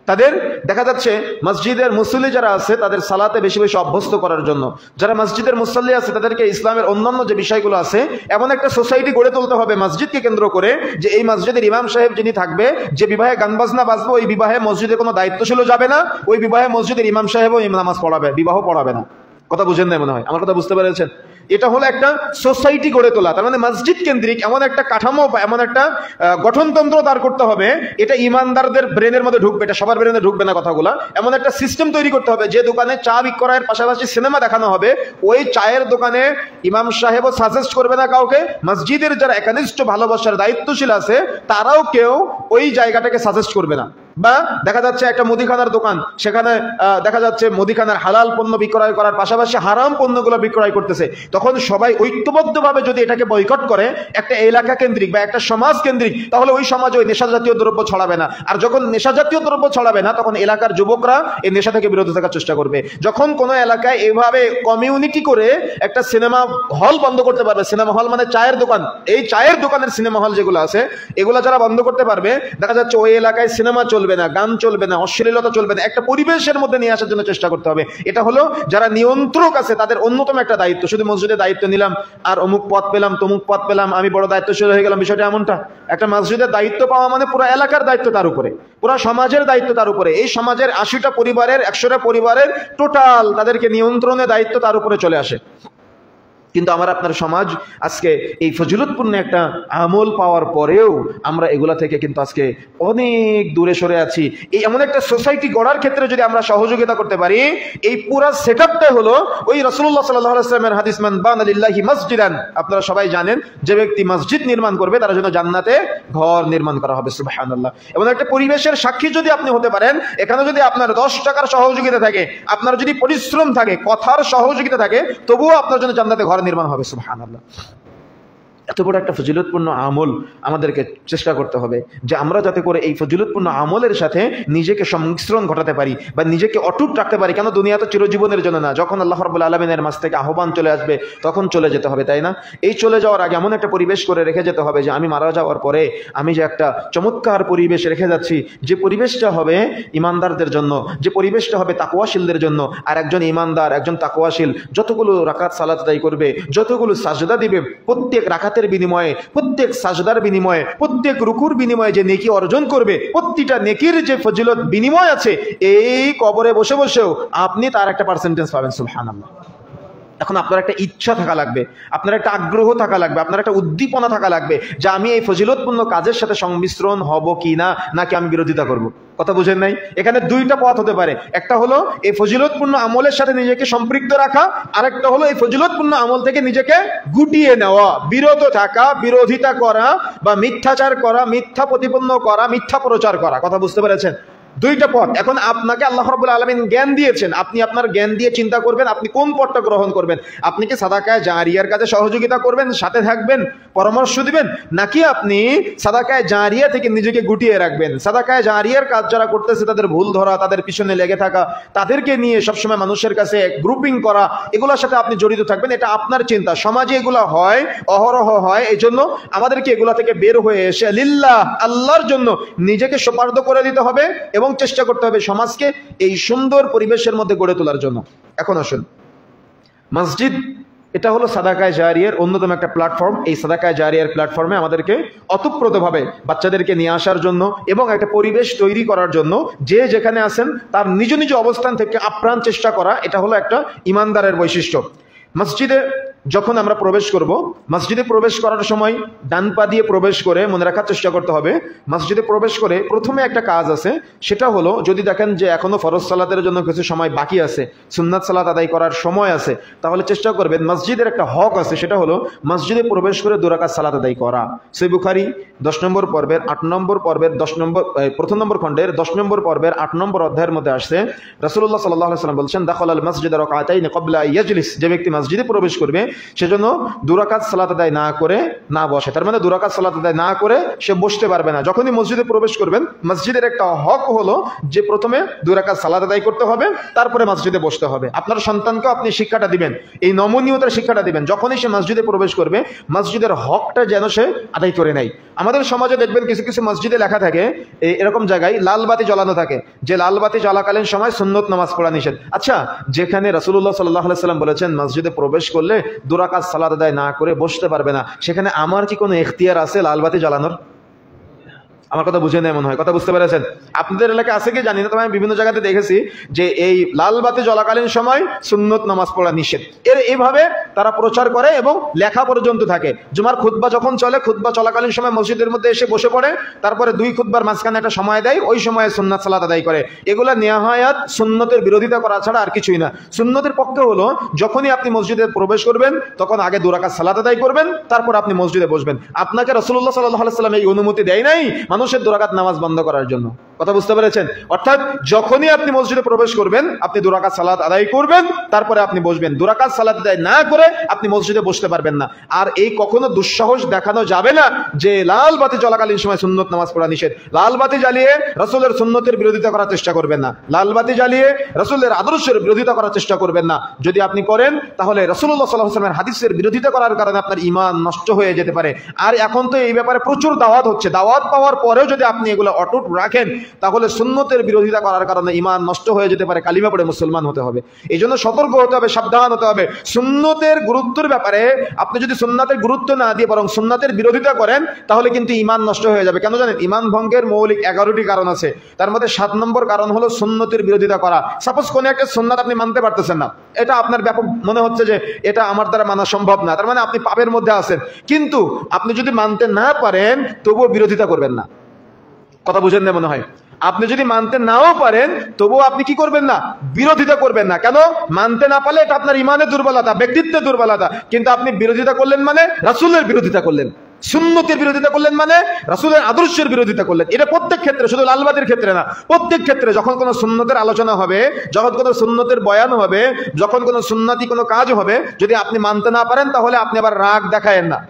তাদের দেখা যাচ্ছে মসজিদের মুসল্লি যারা আছে তাদের সালাতে বেশি বেশি অভ্যস্ত করার জন্য। যারা মসজিদের মুসল্লি আছে তাদেরকে ইসলামের অন্যান্য যে বিষয়গুলো আছে এমন একটা সোসাইটি গড়ে তুলতে হবে মসজিদকে কেন্দ্র করে, যে এই মসজিদের ইমাম সাহেব যিনি থাকবে, যে বিবাহে গান বাজনা বাজবে ওই বিবাহে মসজিদে কোনো দায়িত্বশীল যাবে না, ওই বিবাহে মসজিদের ইমাম সাহেবও নামাজ পড়াবে, বিবাহ পড়াবে না। কথা বুঝেন না মনে হয়, আমার কথা বুঝতে পেরেছেন? এটা হলো একটা সোসাইটি গড়ে তোলা। তার মানে মসজিদ কেন্দ্রিক এমন একটা কাঠামো বা এমন একটা গঠনতন্ত্র দাঁড় করতে হবে, এটা ইমানদারদের ব্রেনের মধ্যে ঢুকবে, এটা সবার ব্রেনে ঢুকবে না কথাগুলা। এমন একটা সিস্টেম তৈরি করতে হবে যে দোকানে চা বিক্রয়ের পাশাপাশি সিনেমা দেখানো হবে, ওই চায়ের দোকানে ইমাম সাহেবও সাজেস্ট করবে না কাউকে, মসজিদের যারা একনিষ্ঠ ভালোবাসার দায়িত্বশীল আছে তারাও কেউ ওই জায়গাটাকে সাজেস্ট করবে না। বা দেখা যাচ্ছে একটা মুদিখানার দোকান, সেখানে দেখা যাচ্ছে মুদিখানার হালাল পণ্য বিক্রয় করার পাশাপাশি হারাম পণ্যগুলো বিক্রয় করতেছে, তখন সবাই ঐক্যবদ্ধভাবে যদি এটাকে বয়কট করে একটা এলাকা কেন্দ্রিক বা একটা সমাজ কেন্দ্রিক, তাহলে ওই সমাজে ওই নেশা জাতীয় দ্রব্য ছড়াবে না। আর যখন নেশা জাতীয় দ্রব্য ছড়াবে না তখন এলাকার যুবকরা এই নেশা থেকে বিরত থাকার চেষ্টা করবে। যখন কোনো এলাকায় এভাবে কমিউনিটি করে একটা সিনেমা হল বন্ধ করতে পারবে, সিনেমা হল মানে চায়ের দোকান, এই চায়ের দোকানের সিনেমা হল যেগুলো আছে এগুলো যারা বন্ধ করতে পারবে, দেখা যাচ্ছে ওই এলাকায় সিনেমা চলবে না, গান চলবে না, অশ্লীলতা চলবে না, একটা পরিবেশের মধ্যে নিয়ে আসার জন্য চেষ্টা করতে হবে। এটা হলো যারা নিয়ন্ত্রক আছে তাদের অন্যতম একটা দায়িত্ব। শুধু মসজিদে দায়িত্ব নিলাম আর অমুক পদ পেলাম তমুক পদ পেলাম, আমি বড় দায়িত্বশীল হয়ে গেলাম, বিষয়টা এমনটা। একটা মসজিদের দায়িত্ব পাওয়া মানে পুরো এলাকার দায়িত্ব তার উপরে, পুরো সমাজের দায়িত্ব তার উপরে। এই সমাজের 80টা পরিবারের 100টা পরিবারের টোটাল তাদেরকে নিয়ন্ত্রণের দায়িত্ব তার উপরে চলে আসে। কিন্তু আমার আপনার সমাজ আজকে এই ফজিলতপূর্ণ একটা আমল পাওয়ার পরেও আমরা এগুলা থেকে কিন্তু আজকে অনেক দূরে সরে আছি। এই এমন একটা সোসাইটি গড়ার ক্ষেত্রে যদি আমরা সহযোগিতা করতে পারি, এই পুরো সেটআপটাই হলো ওই রাসূলুল্লাহ সাল্লাল্লাহু আলাইহি ওয়াসাল্লামের হাদিস, মান বানা লিল্লাহি মসজিদান, আপনারা সবাই জানেন যে ব্যক্তি মসজিদ নির্মাণ করবে তার জন্য জান্নাতে ঘর নির্মাণ করা হবে। সুবহানাল্লাহ। এমন একটা পরিবেশের সাক্ষী যদি আপনি হতে পারেন, এখানে যদি আপনার 10 টাকার সহযোগিতা থাকে, আপনার যদি পরিশ্রম থাকে, কথার সহযোগিতা থাকে, তবুও আপনার জন্য জান্নাতে ঘর নির্মাণ হবে। সুবহানাল্লাহ। এত বড় একটা ফজিলতপূর্ণ আমল আমাদেরকে চেষ্টা করতে হবে যে আমরা যাতে করে এই ফজিলতপূর্ণ আমলের সাথে নিজেকে সংমিশ্রণ ঘটাতে পারি বা নিজেকে অটুট রাখতে পারি। কেন দুনিয়া তো চিরজীবনের জন্য না, যখন আল্লাহ রাব্বুল আলামিনের মাঝ থেকে আহ্বান চলে আসবে তখন চলে যেতে হবে, তাই না? এই চলে যাওয়ার আগে এমন একটা পরিবেশ করে রেখে যেতে হবে যে আমি মারা যাওয়ার পরে আমি যে একটা চমৎকার পরিবেশ রেখে যাচ্ছি, যে পরিবেশটা হবে ইমানদারদের জন্য, যে পরিবেশটা হবে তাকওয়াশীলদের জন্য। আর একজন ইমানদার, একজন তাকওয়াশীল যতগুলো রাকাত সালাত আদায় করবে, যতগুলো সাজদা দিবে, প্রত্যেক রাকাতের বিনিময়ে, প্রত্যেক সাজদার বিনিময়ে, প্রত্যেক রুকুর বিনিময়ে যে নেকি অর্জন করবে, প্রতিটা নেকির যে ফজিলত বিনিময় আছে, এই কবরে বসে বসেও আপনি তার একটা পার্সেন্টেজ পাবেন। সুবহানাল্লাহ। এখন আপনার একটা ইচ্ছা থাকা লাগবে, আপনার একটা আগ্রহ থাকা লাগবে, আপনার একটা উদ্দীপনা থাকা লাগবে যে আমি এই ফজিলতপূর্ণ কাজের সাথে সংমিশ্রণ হব কি না, নাকি আমি বিরোধিতা করব। কথা বুঝেন নাই? এখানে 2টা পথ হতে পারে। একটা হলো এই ফজিলতপূর্ণ আমলের সাথে নিজেকে সম্পৃক্ত রাখা, আরেকটা হলো এই ফজিলতপূর্ণ আমল থেকে নিজেকে গুটিয়ে নেওয়া, বিরত থাকা, বিরোধিতা করা বা মিথ্যাচার করা, মিথ্যা প্রতিপন্ন করা, মিথ্যা প্রচার করা। কথা বুঝতে পেরেছেন? 2টা পথ। এখন আপনাকে আল্লাহ রাব্বুল আলামিন জ্ঞান দিয়েছেন, আপনি আপনার জ্ঞান দিয়ে চিন্তা করবেন আপনি কোন পথটা গ্রহণ করবেন। আপনি কি সাদাকায়ে জারিয়ার কাজে সহযোগিতা করবেন, সাথে থাকবেন, পরামর্শ দিবেন, নাকি আপনি সাদাকায়ে জারিয়া থেকে নিজেকে গুটিয়ে রাখবেন? সাদাকায়ে জারিয়ার কাজ যারা করতেছে তাদের ভুল ধরা, তাদের পিছনে লেগে থাকা, তাদেরকে নিয়ে সবসময় মানুষের কাছে গ্রুপিং করা, এগুলোর সাথে আপনি জড়িত থাকবেন, এটা আপনার চিন্তা। সমাজে এগুলো হয়, অহরহ হয়। এই জন্য আমাদেরকে এগুলা থেকে বের হয়ে এসে লিল্লাহ, আল্লাহর জন্য নিজেকে সোপার্দ করে দিতে হবে এবং চেষ্টা করতে হবে সমাজকে এই সুন্দর পরিবেশের মধ্যে গড়ে তোলার জন্য। এখন আসুন, মসজিদ এটা হলো সাদাকায়ে জারিয়ার অন্যতম একটা প্ল্যাটফর্ম। এই সাদাকায়ে জারিয়ার প্ল্যাটফর্মে আমাদেরকে অতপ্রতভাবে বাচ্চাদেরকে নিয়ে আসার জন্য এবং একটা পরিবেশ তৈরি করার জন্য যে যেখানে আছেন তার নিজ নিজ অবস্থান থেকে আপ্রাণ চেষ্টা করা, এটা হলো একটা ইমানদারের বৈশিষ্ট্য। মসজিদে যখন আমরা প্রবেশ করব, মসজিদে প্রবেশ করার সময় ডান পা দিয়ে প্রবেশ করে মনে রাখার চেষ্টা করতে হবে, মসজিদে প্রবেশ করে প্রথমে একটা কাজ আছে, সেটা হলো যদি দেখেন যে এখনো ফরজ সালাতের জন্য কিছু সময় বাকি আছে, সুন্নাত সালাত আদায় করার সময় আছে, তাহলে চেষ্টা করবেন, মসজিদের একটা হক আছে, সেটা হলো মসজিদে প্রবেশ করে 2 রাকাত সালাত আদায় করা। সহিহ বুখারী 10 নম্বর পর্বের 8 নম্বর পর্বের 10 নম্বর প্রথম নম্বর খণ্ডের 10 নম্বর পর্বের 8 নম্বর অধ্যায়ের মধ্যে আসছে, রাসূলুল্লাহ সাল্লাল্লাহু আলাইহি ওয়াসাল্লাম বলছেন, দাখালাল মাসজিদ রাকাতাইন ক্বাবলা ইয়াজলিস, যে ব্যক্তি মসজিদে প্রবেশ করবে সেজন্য 2 রাকাত সালাত আদায় না করে না বসে। তার মানে 2 রাকাত সালাত আদায় না করে সে বসতে পারবে না। যখনই মসজিদে প্রবেশ করবেন, মসজিদের একটা হক হলো যে প্রথমে 2 রাকাত সালাত আদায় করতে হবে, তারপরে মসজিদে বসতে হবে। আপনার সন্তানকে আপনি শিক্ষাটা দিবেন, এই নমনীয়তার শিক্ষাটা দিবেন, যখনই সে মসজিদে প্রবেশ করবে মসজিদের হকটা যেন সে আদায় করে নেয়। আমাদের সমাজে দেখবেন কিছু কিছু মসজিদে লেখা থাকে, এরকম জায়গায় লাল বাতি জ্বালানো থাকে, যে লাল বাতি জ্বালাকালীন সময় সুন্নত নামাজ পড়া নিষেধ। আচ্ছা, যেখানে রাসূলুল্লাহ সাল্লাল্লাহু আলাইহি ওয়াসাল্লাম বলেছেন মসজিদে প্রবেশ করলে 2 রাকাত সালাত আদায় না করে বসতে পারবে না, সেখানে আমার কি কোনো এখতিয়ার আছে লাল বাতি জ্বালানোর? আমার কথা বুঝে নেই মনে হয়, কথা বুঝতে পেরেছেন? আপনাদের এলাকায় আছে কি জানি না, তবে আমি বিভিন্ন জায়গাতে দেখেছি যে এই লাল বাতি জ্বলাকালীন সময় সুন্নত নামাজ পড়া নিষেধ। এইভাবে তারা প্রচার করে এবং লেখা পর্যন্ত থাকে। জুমার খুতবা যখন চলে, খুতবা চলাকালীন সময় মসজিদের মধ্যে এসে বসে পড়ে, তারপরে 2 খুতবার মাঝখানে একটা সময় দেয়, ওই সময়ে সুন্নাত সালাত আদায় করে। এগুলা নেহায়াত সুন্নতের বিরোধিতা করা ছাড়া আর কিছুই না। সুন্নতের পক্ষে হলো যখনই আপনি মসজিদে প্রবেশ করবেন তখন আগে 2 রাকাত সালাত আদায় করবেন, তারপর আপনি মসজিদে বসবেন। আপনাকে রাসূলুল্লাহ সাল্লাল্লাহু আলাইহি ওয়াসাল্লাম এই অনুমতি দেয় নাই মানুষের 2 রাকাত নামাজ বন্ধ করার জন্য। কথা বুঝতে পেরেছেন? অর্থাৎ যখনই আপনি মসজিদে প্রবেশ করবেন আপনি 2 রাকাত সালাত আদায় করবেন, তারপরে আপনি বসবেন। 2 রাকাত সালাত আদায় না করে আপনি মসজিদে বসতে পারবেন না। আর এই কখনো দুঃসাহস দেখানো যাবে না যে লাল বাতি চলাকালীন সময় সুন্নত নামাজ পড়া নিষেধ। লাল বাতি জ্বালিয়ে রাসূলের সুন্নতের বিরোধিতা করার চেষ্টা করবেন না, লাল বাতি জ্বালিয়ে রাসূলের আদর্শের বিরোধিতা করার চেষ্টা করবেন না। যদি আপনি করেন তাহলে রাসূলুল্লাহ সাল্লাল্লাহু আলাইহি ওয়াসাল্লামের হাদিসের বিরোধিতা করার কারণে আপনার ঈমান নষ্ট হয়ে যেতে পারে। আর এখন তো এই ব্যাপারে প্রচুর দাওয়াত হচ্ছে, দাওয়াত পাওয়ার পরেও যদি আপনি এগুলো অটুট রাখেন তাহলে সুন্নতের বিরোধিতা করার কারণে ঈমান নষ্ট হয়ে যেতে পারে, কালিমা পড়ে মুসলমান হতে হবে। এই জন্য সতর্ক হতে হবে, সাবধান হতে হবে। সুন্নতের গুরুত্বের ব্যাপারে আপনি যদি সুন্নাতের গুরুত্ব না দিয়ে বরং সুন্নাতের বিরোধিতা করেন তাহলে কিন্তু ঈমান নষ্ট হয়ে যাবে। কেন জানেন? ঈমান ভঙ্গের মৌলিক 11টি কারণ আছে, তার মধ্যে 7 নম্বর কারণ হলো সুন্নতের বিরোধিতা করা। সাপোজ কোন একটা সুন্নাত আপনি মানতে পারতেছেন না, এটা আপনার ব্যাপক মনে হচ্ছে যে এটা আমার দ্বারা মানা সম্ভব না, তার মানে আপনি পাপের মধ্যে আছেন। কিন্তু আপনি যদি মানতে না পারেন তবুও বিরোধিতা করবেন না। কথা বুঝেন না মনে হয়? আপনি যদি মানতে নাও পারেন তবুও আপনি কি করবেন না? বিরোধিতা করবেন না। কেন? মানতে না পারলে এটা আপনার ইমানের দুর্বলতা, ব্যক্তিত্বের দুর্বলতা। কিন্তু আপনি বিরোধিতা করলেন মানে রাসূলের বিরোধিতা করলেন, সুন্নতের বিরোধিতা করলেন মানে রাসূলের আদর্শের বিরোধিতা করলেন। এটা প্রত্যেক ক্ষেত্রে, শুধু লালবাতির ক্ষেত্রে না, প্রত্যেক ক্ষেত্রে যখন কোনো সুন্নতের আলোচনা হবে, যখন কোনো সুন্নতের বয়ান হবে, যখন কোনো সুন্নতি কোনো কাজ হবে, যদি আপনি মানতে না পারেন তাহলে আপনি আবার রাগ দেখায়েন না,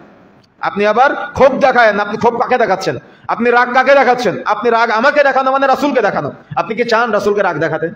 আপনি আবার ক্ষোভ দেখায়েন না। আপনি ক্ষোভ কাকে দেখাচ্ছেন? আপনি রাগ কাকে দেখাচ্ছেন? আপনি রাগ আমাকে দেখানো মানে রাসূলকে দেখানো। আপনি কি চান রাসূলকে রাগ দেখাতে?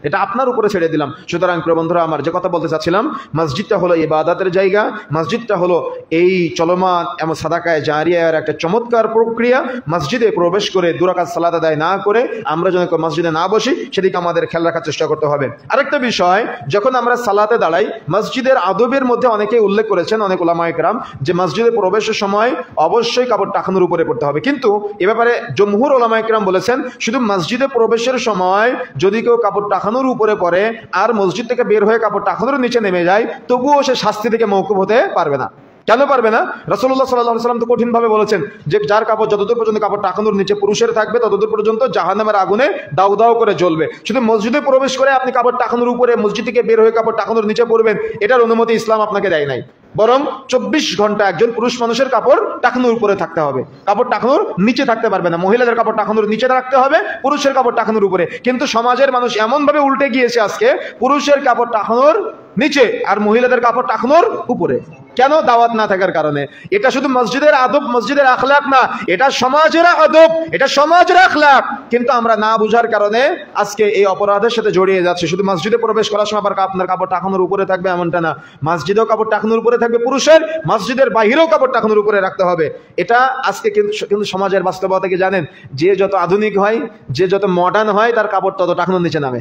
এটা আপনার উপরে ছেড়ে দিলাম। সুতরাং প্রিয় বন্ধুরা আমার, যে কথা বলতে চাচ্ছিলাম, মসজিদটা হলো ইবাদতের জায়গা, মসজিদটা হলো এই চলমান এবং সাদাকায়ে জারিয়ার একটা চমৎকার প্রক্রিয়া। মসজিদে প্রবেশ করে 2 রাকাত সালাত আদায় না করে আমরা যেন মসজিদে না বসি সেদিকে আমাদের খেয়াল রাখার চেষ্টা করতে হবে। আরেকটা বিষয়, যখন আমরা সালাতে দাঁড়াই মসজিদের আদবের মধ্যে অনেকেই উল্লেখ করেছেন, অনেক উলামায়ে কেরাম, যে মসজিদে প্রবেশের সময় অবশ্যই কাপড় টাকানোর উপরে পড়তে হবে। কিন্তু এ ব্যাপারে জমহুর উলামায়ে কেরাম বলেছেন শুধু মসজিদে প্রবেশের সময় যদি কেউ কাপড় টাকানোর উপরে পড়ে আর মসজিদ থেকে বের হয়ে কাপড় টাকানোর নিচে নেমে যায় তবুও সে শাস্তি থেকে মওকুফ হতে পারবে না। কেন পারবে না? রাসূলুল্লাহ সাল্লাল্লাহু আলাইহি ওয়াসাল্লাম তো কঠিন ভাবে বলেছেন যে যার কাপড় যতদূর পর্যন্ত কাপড় টাকানোর নিচে পুরুষের থাকবে ততদূর পর্যন্ত জাহান্নামের আগুনে দাউ দাউ করে জ্বলবে। শুধু মসজিদে প্রবেশ করে আপনি কাপড় টাকানোর উপরে, মসজিদ থেকে বের হয়ে কাপড় টাকানোর নিচে পড়বেন, এটার অনুমতি ইসলাম আপনাকে দেয় নাই। বরং 24 ঘন্টা একজন পুরুষ মানুষের কাপড় টাকানোর উপরে থাকতে হবে, কাপড় টাকানোর নিচে থাকতে পারবে না। মহিলাদের কাপড় টাকানোর নিচে রাখতে হবে, পুরুষের কাপড় টাকানোর উপরে। কিন্তু সমাজের মানুষ এমন ভাবে উল্টে গিয়েছে আজকে, পুরুষের কাপড় টাকানোর নিচে আর মহিলাদের কাপড় টাকানোর উপরে। কেন? দাওয়াত না থাকার কারণে। এটা শুধু মসজিদের আদব, মসজিদের আখলাক না, এটা সমাজের আদব, এটা সমাজের আখলাক। কিন্তু আমরা না বুঝার কারণে আজকে এই অপরাধের সাথে জড়িয়ে যাচ্ছে। শুধু মসজিদে প্রবেশ করার সময় আবার আপনার কাপড় টাকানোর উপরে থাকবে এমনটা না, মসজিদেও কাপড় টাকানোর উপরে থাকবে, থাকবে পুরুষের, মসজিদের বাহিরেও কাপড় টাকানোর উপরে রাখতে হবে। এটা আজকে কিন্তু সমাজের বাস্তবতা কি জানেন, যে যত আধুনিক হয়, যে যত মডার্ন হয়, তার কাপড় তত টাকানোর নিচে নামে।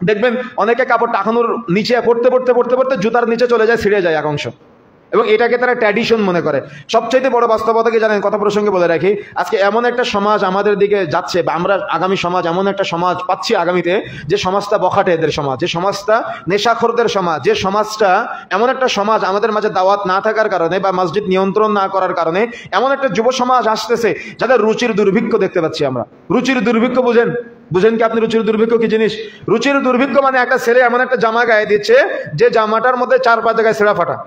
দেখবেন অনেকে কাপড় টাকানোর নিচে পড়তে পড়তে পড়তে পড়তে জুতার নিচে চলে যায়, ছিঁড়ে যায় এক অংশ, এবং এটাকে তারা ট্র্যাডিশন মনে করে। সবচাইতে বড় বাস্তবতা কি জানেন, কথা প্রসঙ্গে বলে রাখি, আজকে এমন একটা সমাজ আমাদের দিকে যাচ্ছে, বা আমরা আগামী সমাজ এমন একটা সমাজ পাচ্ছি আগামীতে, যে সমাজটা বখাটেদের সমাজ, যে সমাজটা নেশাখোরদের সমাজ, যে সমাজটা এমন একটা সমাজ আমাদের মাঝে দাওয়াত না থাকার কারণে বা মসজিদ নিয়ন্ত্রণ না করার কারণে এমন একটা যুব সমাজ আসতেছে যাদের রুচির দুর্ভিক্ষ দেখতে পাচ্ছি আমরা। রুচির দুর্ভিক্ষ বুঝেন কি আপনি রুচির দুর্ভিক্ষ কি জিনিস? রুচির দুর্ভিক্ষ মানে একটা ছেলে এমন একটা জামা গায়ে দিচ্ছে যে জামাটার মধ্যে 4-5 জায়গায় ছেঁড়া ফাটা।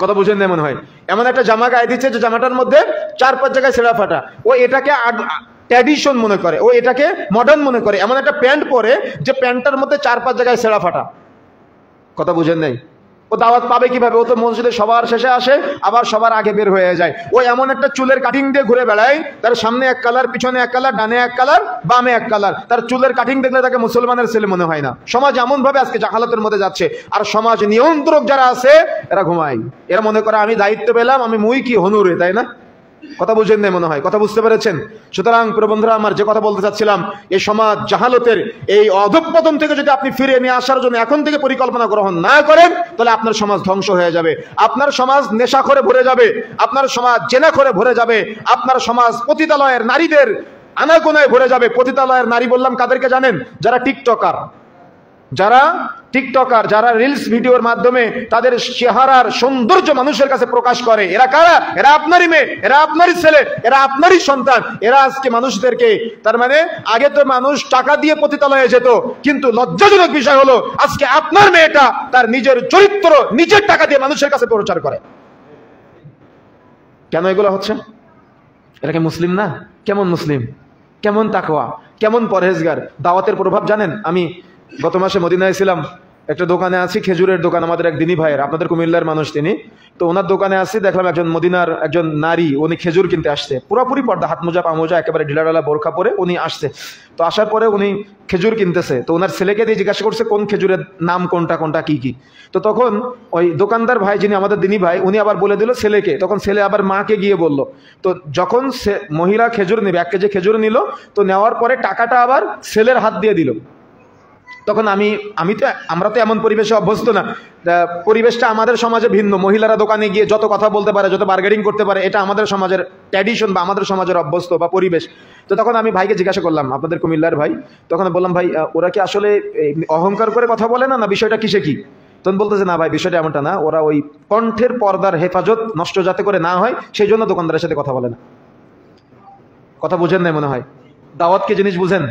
কথা বুঝেন না মনে হয়? এমন একটা জামা গায়ে দিচ্ছে যে জামাটার মধ্যে 4-5 জায়গায় ছেঁড়া ফাটা। ও এটাকে ট্র্যাডিশন মনে করে, ও এটাকে মডার্ন মনে করে। এমন একটা প্যান্ট পরে যে প্যান্টটার মধ্যে 4-5 জায়গায় ছেঁড়া ফাটা। কথা বুঝেন নাই? ও দাওয়াত পাবে কিভাবে? ও তো মসজিদে সবার শেষে আসে, আবার সবার আগে বের হয়ে যায়। ও এমন একটা চুলের কাটিং দিয়ে ঘুরে বেড়ায়, তার সামনে এক কালার, পিছনে এক কালার, ডানে এক কালার, বামে এক কালার। তার চুলের কাটিং দেখলে তাকে মুসলমানের ছেলে মনে হয় না। সমাজ এমন ভাবে আজকে জাহালাতের মধ্যে যাচ্ছে, আর সমাজ নিয়ন্ত্রক যারা আছে এরা ঘুমায়। এরা মনে করে আমি দায়িত্ব পেলাম, আমি মুই কি হনুরে, তাই না? কথা বুঝেন না মনে হয়? কথা বুঝতে পেরেছেন? সুতরাং প্রিয় বন্ধুরা আমার, যে কথা বলতে চাচ্ছিলাম, এই সমাজ জাহালতের এই অধঃপতন থেকে যদি আপনি ফিরে নিয়ে আসার জন্য এখন থেকে পরিকল্পনা গ্রহণ না করেন, তাহলে আপনার সমাজ ধ্বংস হয়ে যাবে। আপনার সমাজ নেশা করে ভরে যাবে, আপনার সমাজ জেনা করে ভরে যাবে, আপনার সমাজ পতিতালয়ের নারীদের আনাগোনায় ভরে যাবে। পতিতালয়ের নারী বললাম কাদেরকে জানেন? যারা টিকটকার, যারা রিলস ভিডিওর মাধ্যমে তাদের চেহারার সৌন্দর্য মানুষের কাছে প্রকাশ করে। এরা কারা? এরা আপনারই মেয়ে, এরা আপনারই ছেলে, এরা আপনারই সন্তান। এরা আজকে মানুষদেরকে, তার মানে আগে তো মানুষ টাকা দিয়ে পতিতালয়ে যেত, কিন্তু লজ্জাজনক বিষয় হলো আজকে আপনার মেয়েটা তার নিজের চরিত্র নিজের টাকা দিয়ে মানুষের কাছে প্রচার করে। কেন এগুলো হচ্ছে? এরা কি মুসলিম না? কেমন মুসলিম, কেমন তাকওয়া, কেমন পরহেজগার? দাওয়াতের প্রভাব জানেন? আমি গত মাসে মদিনায় ছিলাম, একটা দোকানে আছি, খেজুরের দোকান, আমাদের এক দিনী ভাইয়ের, আপনাদের কুমিল্লার মানুষ তিনি। তো ওনার দোকানে আসছি, দেখলাম একজন মদিনার একজন নারী, উনি খেজুর কিনতে আসছে, পুরোপুরি পর্দা, হাত মোজা পা মোজা একেবারে ঢিলাঢালা বোরখা পরে উনি আসছে। তো আসার পরে উনি খেজুর কিনতেছে, তো ওনার ছেলেকে দিয়ে জিজ্ঞাসা করছে কোন খেজুরের নাম কোনটা কোনটা কি কি। তো তখন ওই দোকানদার ভাই, যিনি আমাদের দিনী ভাই, উনি আবার বলে দিল ছেলেকে। তখন ছেলে আবার মাকে গিয়ে বলল। তো যখন মহিলা খেজুর নেবে, 1 কেজি খেজুর নিল, তো নেওয়ার পরে টাকাটা আবার ছেলের হাত দিয়ে দিল। তখন আমরা তো এমন পরিবেশে অভ্যস্ত না, পরিবেশটা আমাদের সমাজে ভিন্ন। মহিলারা দোকানে গিয়ে যত কথা বলতে পারে, যত বার্গেনিং করতে পারে, এটা আমাদের সমাজের ট্র্যাডিশন বা আমাদের সমাজের অভ্যস্ত বা পরিবেশ। তো তখন আমি ভাইকে জিজ্ঞাসা করলাম, আপনাদের কুমিল্লার ভাই, তখন বললাম ভাই ওরা কি আসলে অহংকার করে কথা বলে না বিষয়টা কিসে কি? তখন বলতেছে না ভাই, বিষয়টা এমনটা না, ওরা ওই কণ্ঠের পর্দার হেফাজত নষ্ট যাতে করে না হয় সেই জন্য দোকানদারের সাথে কথা বলে না। কথা বুঝেন না মনে হয়? দাওয়াত কি জিনিস বুঝেন?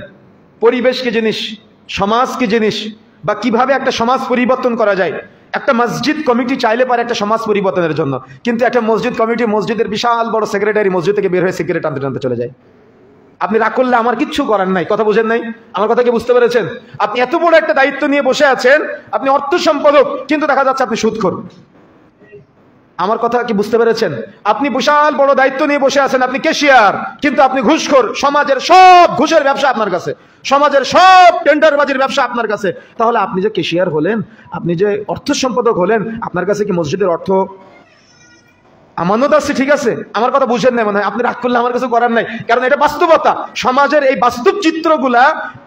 পরিবেশ কি জিনিস? সমাজ কি জিনিস? বা কিভাবে একটা সমাজ পরিবর্তন করা যায়? একটা মসজিদ কমিটি চাইলে পারে একটা সমাজ পরিবর্তনের জন্য, কিন্তু একটা মসজিদ কমিটি, মসজিদের বিশাল বড় সেক্রেটারি মসজিদ থেকে বের হয়ে সিগারেট আনতে টানতে চলে যায়। আপনি রাগ করলে আমার কিচ্ছু করার নাই। কথা বুঝেন নাই? আমার কথা কি বুঝতে পেরেছেন? আপনি এত বড় একটা দায়িত্ব নিয়ে বসে আছেন, আপনি অর্থ সম্পাদক, কিন্তু দেখা যাচ্ছে আপনি সুদখোর। আমার কথা কি বুঝতে পেরেছেন? আপনি বিশাল বড় দায়িত্ব নিয়ে বসে আছেন, আপনি ক্যাশিয়ার, কিন্তু আপনি ঘুষখোর। সমাজের সব ঘুষের ব্যবসা আপনার কাছে, সমাজের সব টেন্ডারবাজির ব্যবসা আপনার কাছে। তাহলে আপনি যে ক্যাশিয়ার হলেন, আপনি যে অর্থ সম্পাদক হলেন, আপনার কাছে কি মসজিদের অর্থ আমানত আছে? ঠিক আছে, আমার কথা বুঝেন না মনে হয়? আপনি রাগ করলে আমার কিছু করার নাই, কারণ এটা বাস্তবতা। সমাজের এই বাস্তব চিত্রগুলা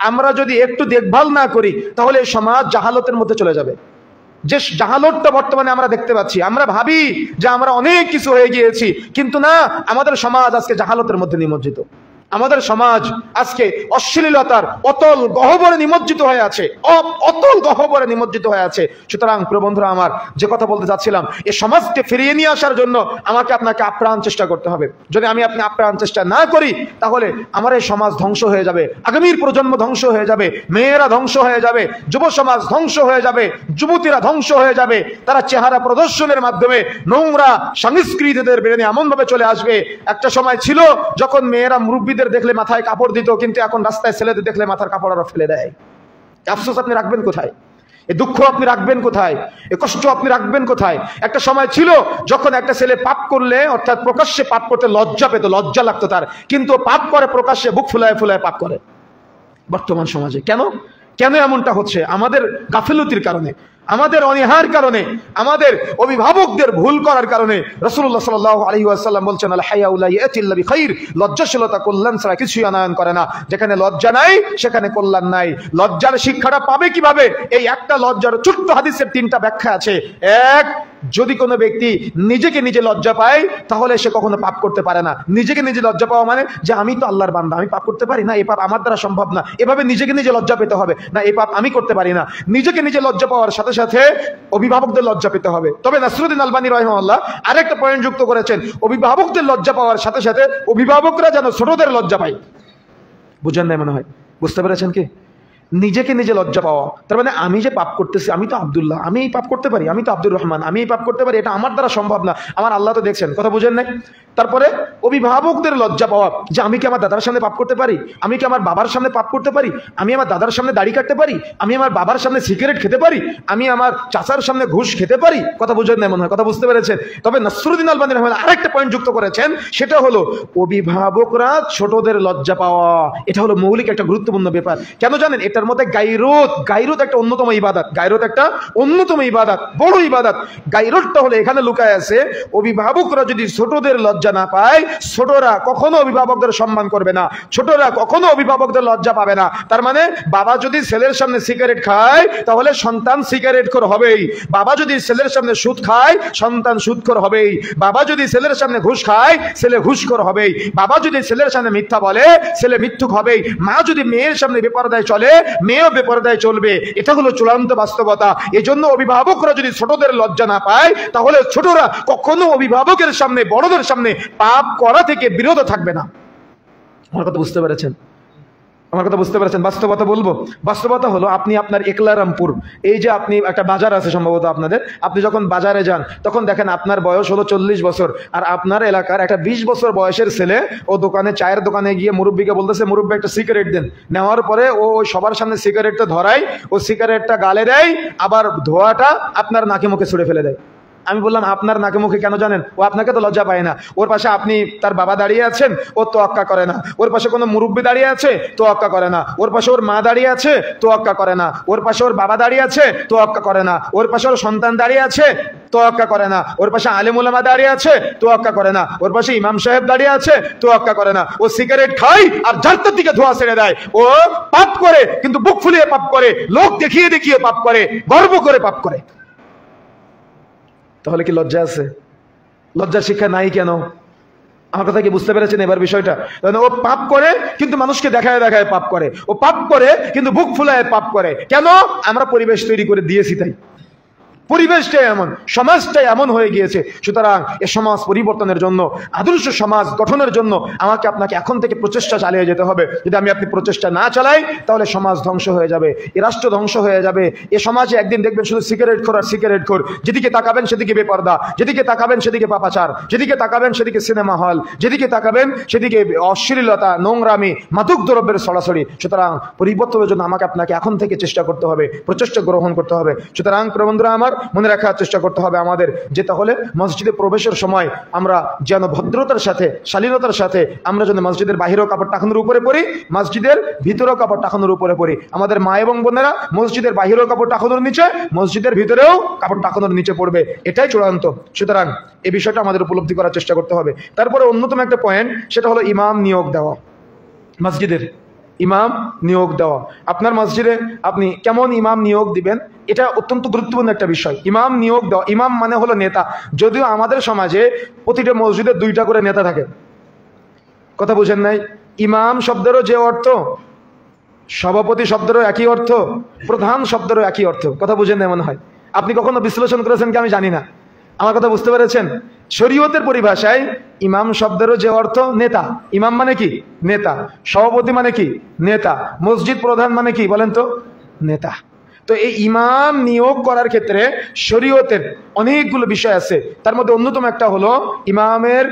আমরা যদি একটু দেখভাল না করি, তাহলে এই সমাজ জাহালতের মধ্যে চলে যাবে। যে জাহালতটা বর্তমানে আমরা দেখতে পাচ্ছি, আমরা ভাবি যে আমরা অনেক কিছু হয়ে গিয়েছি, কিন্তু না, আমাদের সমাজ আজকে জাহালতের মধ্যে নিমজ্জিত। আমাদের সমাজ আজকে অশ্লীলতার অতল গহ্বরে নিমজ্জিত হয়ে আছে, অতল গহ্বরে নিমজ্জিত হয়ে আছে। সুতরাং প্রিয় বন্ধুরা আমার, যে কথা বলতে চাচ্ছিলাম, এই সমাজকে ফিরিয়ে নিয়ে আসার জন্য আমাকে আপনাকে আপ্রাণ চেষ্টা করতে হবে। যদি আপনি আপ্রাণ চেষ্টা না করি, তাহলে আমার এই সমাজ ধ্বংস হয়ে যাবে, আগামীর প্রজন্ম ধ্বংস হয়ে যাবে, মেয়েরা ধ্বংস হয়ে যাবে, যুব সমাজ ধ্বংস হয়ে যাবে, যুবতীরা ধ্বংস হয়ে যাবে। তারা চেহারা প্রদর্শনের মাধ্যমে নোংরা সংস্কৃতিদের বেড়ে এমন ভাবে চলে আসবে। একটা সময় ছিল যখন মেয়েরা মুরব্বীদের দেখলে মাথায় কাপড় দিত, কিন্তু এখন রাস্তায় ছেলেদের দেখলে মাথার কাপড় আরো ফেলে দেয়। আফসোস আপনি রাখবেন কোথায়? এই দুঃখ আপনি রাখবেন কোথায়? এই কষ্ট আপনি রাখবেন কোথায়? একটা সময় ছিল যখন একটা ছেলে পাপ করলে, অর্থাৎ প্রকাশ্যে পাপ করতে লজ্জা পেত, লজ্জা লাগতো তার, কিন্তু পাপ করে প্রকাশ্যে বুক ফুলায় ফুলায় পাপ করে। বর্তমান সমাজে কেন এমনটা হচ্ছে? আমাদের গাফিলতির কারণে। আমাদের অনীহার কারণে, আমাদের অভিভাবকদের ভুল করার কারণে রাসূলুল্লাহ সাল্লাল্লাহু আলাইহি ওয়াসাল্লাম বলছেন, আল হায়াউ লা ইয়াতি ইল্লা বিখাইর, লজ্জাশীলতা কল্যাণ ছাড়া কিছুই আনয়ন করে না। যেখানে লজ্জা নাই সেখানে কল্যাণ নাই। লজ্জার শিক্ষাটা পাবে কিভাবে? এই একটা লজ্জার ছোট্ট হাদিসের তিনটা ব্যাখ্যা আছে। এক, যদি কোনো ব্যক্তি নিজেকে নিজে লজ্জা পায় তাহলে সে কখনো পাপ করতে পারে না। নিজেকে নিজে লজ্জা পাওয়া মানে যে আমি তো আল্লাহর বান্দা, আমি পাপ করতে পারি না, এই পাপ আমার দ্বারা সম্ভব না, এভাবে নিজেকে নিজে লজ্জা পেতে হবে না, এই পাপ আমি করতে পারি না। নিজেকে নিজে লজ্জা পাওয়ার সাথে সাথে অভিভাবকদের লজ্জা পেতে হবে। তবে নাসরুদ্দিন আলবানী রাহিমাহুল্লাহ আরেকটা পয়েন্ট যুক্ত করেছেন, অভিভাবকদের লজ্জা পাওয়ার সাথে সাথে অভিভাবকরা যেন ছোটদের লজ্জা পায়। বুঝেন নাই মনে হয়? বুঝতে পেরেছেন কি? নিজেকে নিজে লজ্জা পাওয়া, তার মানে আমি যে পাপ করতেছি, আমি তো আব্দুল্লাহ, আমি এই পাপ করতে পারি, আমি তো আব্দুর রহমান, আমি এই পাপ করতে পারি, এটা আমার দ্বারা সম্ভব না, আমার আল্লাহ তো দেখছেন। কথা বুঝেন নাই? তারপরে অভিভাবকদের লজ্জা পাওয়া, যে আমি কি আমার দাদার সামনে পাপ করতে পারি, আমি কি আমার বাবার সামনে পাপ করতে পারি, আমি আমার দাদার সামনে দাড়ি কাটতে পারি, আমি আমার বাবার সামনে সিগারেট খেতে পারি, আমি আমার চাচার সামনে ঘুষ খেতে পারি। কথা বুঝেন নাই মনে হয়? কথা বুঝতে পেরেছেন? তবে নাসরুদ্দিন আলবানী রাহিমাহুল্লাহ আরেকটা পয়েন্ট যুক্ত করেছেন, সেটা হলো অভিভাবকরা ছোটদের লজ্জা পাওয়া। এটা হলো মৌলিক একটা গুরুত্বপূর্ণ ব্যাপার। কেন জানেন? এটার মধ্যে গায়রত একটা অন্যতম ইবাদত, গায়রত একটা অন্যতম ইবাদত, বড় ইবাদত। গায়রতটা হলো এখানে লুকায় আছে। অভিভাবকরা যদি ছোটদের লজ্জা না পায়, ছোটরা কখনো অভিভাবকদের সম্মান করবে না, ছোটরা কখনো অভিভাবকদের লজ্জা পাবে না। তার মানে বাবা যদি ছেলের সামনে সিগারেট খায় তাহলে সন্তান সিগারেটখোর হবেই, বাবা যদি ছেলের সামনে সুদ খায় সন্তান সুদখোর হবেই, বাবা যদি ছেলের সামনে ঘুষ খায় ছেলে ঘুষখোর হবেই, বাবা যদি ছেলের সামনে মিথ্যা বলে ছেলে মিথ্যুক হবেই, মা যদি মেয়ের সামনে বেপরদায় চলে মেয়েও বেপরদায় চলবে। এটা হলো চূড়ান্ত বাস্তবতা। এজন্য অভিভাবকরা যদি ছোটদের লজ্জা না পায় তাহলে ছোটরা কখনো অভিভাবকের সামনে, বড়দের সামনে পাপ করা থেকে বিরত থাকবে না। আমার কথা বুঝতে পেরেছেন? আমার কথা বুঝতে পেরেছেন? বাস্তবতা বলবো। বাস্তবতা হলো, আপনি আপনার একলারামপুর, এই যে আপনি একটা বাজার আছে সম্ভবত আপনাদের, আপনি যখন বাজারে যান তখন দেখেন আপনার বয়স হলো 40 বছর, আর আপনার এলাকার একটা 20 বছর বয়সের ছেলে ও দোকানে, চায়ের দোকানে গিয়ে মুরব্বীকে বলতেছে, মুরব্বী একটা সিগারেট দেন। নেওয়ার পরে ও সবার সামনে সিগারেটটা ধরায়, ও সিগারেটটা গালে দেয়, আবার ধোঁয়াটা আপনার নাকে মুখে ছুড়ে ফেলে দেয়। আমি বললাম, আপনার নাকে মুখে কেন জানেন? ও আপনাকে তো লজ্জা পায় না। ওর পাশে আপনি তার বাবা দাঁড়িয়ে আছেন, ও তোয়াক্কা করে না। ওর পাশে কোনো মুরব্বী দাঁড়িয়ে আছে, তোয়াক্কা করে না। ওর পাশে ওর মা দাঁড়িয়ে আছে, তোয়াক্কা করে না। ওর পাশে ওর বাবা দাঁড়িয়ে আছে, তোয়াক্কা করে না। ওর পাশে ওর সন্তান দাঁড়িয়ে আছে, তোয়াক্কা করে না। ওর পাশে আলেম উলামা দাঁড়িয়ে আছে, তোয়াক্কা করে না। ওর পাশে ইমাম সাহেব দাঁড়িয়ে আছে, তোয়াক্কা করে না। ও সিগারেট খায় আর জান্নাতের দিকে ধোঁয়া ছেড়ে দেয়। ও পাপ করে, কিন্তু বুক ফুলিয়ে পাপ করে, লোক দেখিয়ে দেখিয়ে পাপ করে, গর্ব করে পাপ করে। তাহলে কি লজ্জা আছে? লজ্জার শিক্ষা নাই কেন? আমার কথা কি বুঝতে পেরেছেন এবার বিষয়টা? ও পাপ করে কিন্তু মানুষকে দেখায় দেখায় পাপ করে, ও পাপ করে কিন্তু বুক ফুলায় পাপ করে। কেন? আমরা পরিবেশ তৈরি করে দিয়েছি তাই। পরিবেশটাই এমন, সমাজটাই এমন হয়ে গিয়েছে। সুতরাং এ সমাজ পরিবর্তনের জন্য, আদর্শ সমাজ গঠনের জন্য আমাকে আপনাকে এখন থেকে প্রচেষ্টা চালিয়ে যেতে হবে। যদি আপনি প্রচেষ্টা না চালাই তাহলে সমাজ ধ্বংস হয়ে যাবে, এ রাষ্ট্র ধ্বংস হয়ে যাবে। এ সমাজে একদিন দেখবেন শুধু সিগারেট খোর আর সিগারেট খোর, যেদিকে তাকাবেন সেদিকে বেপরদা, যেদিকে তাকাবেন সেদিকে পাপাচার, যেদিকে তাকাবেন সেদিকে সিনেমা হল, যেদিকে তাকাবেন সেদিকে অশ্লীলতা, নোংরামি, মাদক দ্রব্যের ছড়াছড়ি। সুতরাং পরিবর্তনের জন্য আমাকে আপনাকে এখন থেকে চেষ্টা করতে হবে, প্রচেষ্টা গ্রহণ করতে হবে। সুতরাং প্রিয় বন্ধুরা আমার, মনে রাখার চেষ্টা করতে হবে আমাদের যে তাহলে মসজিদে প্রবেশের সময় আমরা যেন ভদ্রতার সাথে, শালীনতার সাথে আমরা যেন মসজিদের বাহিরেও কাপড় টাকানোর উপরে পড়ি, মসজিদের ভিতরেও কাপড় টাকানোর উপরে পড়ি। আমাদের মা এবং বোনেরা মসজিদের বাহিরেও কাপড় টাকানোর নিচে, মসজিদের ভিতরেও কাপড় টাকানোর নিচে পড়বে, এটাই চূড়ান্ত। সুতরাং এই বিষয়টা আমাদের উপলব্ধি করার চেষ্টা করতে হবে। তারপরে অন্যতম একটা পয়েন্ট, সেটা হলো ইমাম নিয়োগ দেওয়া। মসজিদের ইমাম নিয়োগ দেওয়া। আপনার মসজিদে আপনি কেমন ইমাম নিয়োগ দিবেন, এটা অত্যন্ত গুরুত্বপূর্ণ একটা বিষয়। ইমাম নিয়োগ দেওয়া, ইমাম মানে হলো নেতা। যদিও আমাদের সমাজে প্রতিটা মসজিদে 2টা করে নেতা থাকে। কথা বুঝেন নাই? ইমাম শব্দেরও যে অর্থ, সভাপতি শব্দেরও একই অর্থ, প্রধান শব্দেরও একই অর্থ। কথা বুঝেন নাই মনে হয়? আপনি কখনো বিশ্লেষণ করেছেন কি আমি জানি না, আমার কথা বুঝতে পেরেছেন? শরীয়তের পরিভাষায় ইমাম শব্দেরও যে অর্থ নেতা, ইমাম মানে কি? নেতা। সভাপতি মানে কি? নেতা। মসজিদ প্রধান মানে কি বলেন তো? নেতা। তো এই ইমাম নিয়োগ করার ক্ষেত্রে শরীয়তের অনেকগুলো বিষয় আছে। তার মধ্যে অন্যতম একটা হলো ইমামের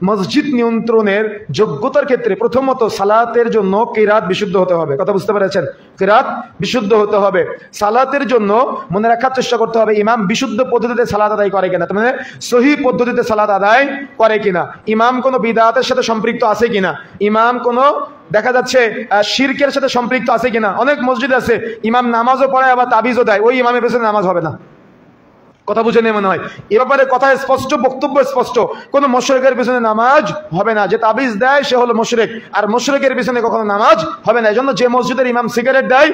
মসজিদ নিয়ন্ত্রণের যোগ্যতার ক্ষেত্রে প্রথমত সালাতের জন্য কিরাত বিশুদ্ধ হতে হবে। কথা বুঝতে পেরেছেন? কিরাত বিশুদ্ধ হতে হবে। সালাতের জন্য মনে রাখার চেষ্টা করতে হবে ইমাম বিশুদ্ধ পদ্ধতিতে সালাত আদায় করে কিনা, তার মানে সহি পদ্ধতিতে সালাত আদায় করে কিনা, ইমাম কোনো বিদআতের সাথে সম্পৃক্ত আছে কিনা, ইমাম কোনো দেখা যাচ্ছে শিরকের সাথে সম্পৃক্ত আছে কিনা। অনেক মসজিদ আছে ইমাম নামাজও পড়ায় আবার তাবিজও দেয়, ওই ইমামের পেছনে নামাজ হবে না। কথা বুঝে নেই মনে হয়? এ ব্যাপারে কথা স্পষ্ট, বক্তব্য স্পষ্ট, কোন মুশরিকের পিছনে নামাজ হবে না। যে তাবিজ দেয় সে হলো মুশরিক, আর মুশরিকের পিছনে কখনো নামাজ হবে না। এজন্য যে মসজিদের ইমাম সিগারেট দেয়,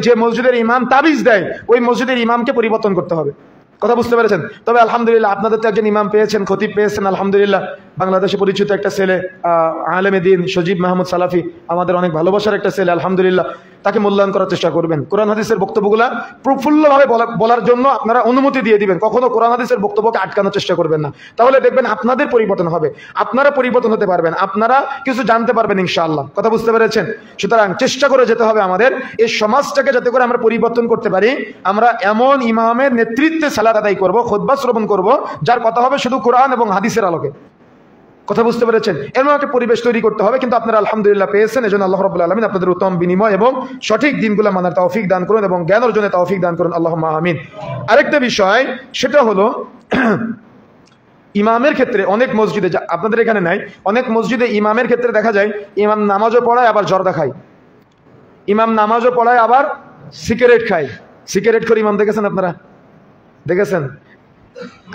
যে মসজিদের ইমাম তাবিজ দেয়, ওই মসজিদের ইমামকে পরিবর্তন করতে হবে। কথা বুঝতে পেরেছেন? তবে আলহামদুলিল্লাহ আপনাদের তো একজন ইমাম পেয়েছেন, খতিব পেয়েছেন, আলহামদুলিল্লাহ। বাংলাদেশে পরিচিত একটা ছেলে, আলেমে দ্বীন সজীব মাহমুদ সালাফি, আমাদের অনেক ভালোবাসার একটা ছেলে, আলহামদুলিল্লাহ। তাকে মূল্যায়ন করার চেষ্টা করবেন। কোরআন হাদিসের বক্তব্যগুলা প্রফুল্লভাবে বলার জন্য আপনারা অনুমতি দিয়ে দিবেন। কখনো কোরআন হাদিসের বক্তব্যকে আটকানোর চেষ্টা করবেন না, তাহলে দেখবেন আপনাদের পরিবর্তন হবে, আপনারা পরিবর্তন হতে পারবেন, আপনারা কিছু জানতে পারবেন ইনশাআল্লাহ। কথা বুঝতে পেরেছেন? সুতরাং চেষ্টা করে যেতে হবে আমাদের এই সমাজটাকে, যাতে করে আমরা পরিবর্তন করতে পারি। আমরা এমন ইমামের নেতৃত্বে সালাত আদায় করব, খুতবা শ্রবণ করব, যার কথা হবে শুধু কোরআন এবং হাদিসের আলোকে। কথা বুঝতে পেরেছেন? এমন একটা পরিবেশ তৈরি করতে হবে, কিন্তু আপনারা আলহামদুলিল্লাহ পেয়েছেন। এজন্য আল্লাহ রাব্বুল আলামিন আপনাদের উত্তম বিনিময় এবং সঠিক দিনগুলো মানার তৌফিক দান করুন এবং জ্ঞান অর্জনের তৌফিক দান করুন, আল্লাহুম্মা আমিন। আরেকটা বিষয়, সেটা হলো ইমামের ক্ষেত্রে অনেক মসজিদে, আপনাদের এখানে নাই, অনেক মসজিদে ইমামের ক্ষেত্রে দেখা যায় ইমাম নামাজও পড়ায় আবার জর্দা খায়, ইমাম নামাজও পড়ায় আবার সিগারেট খায়। সিগারেট করে ইমাম দেখেছেন আপনারা? দেখেছেন?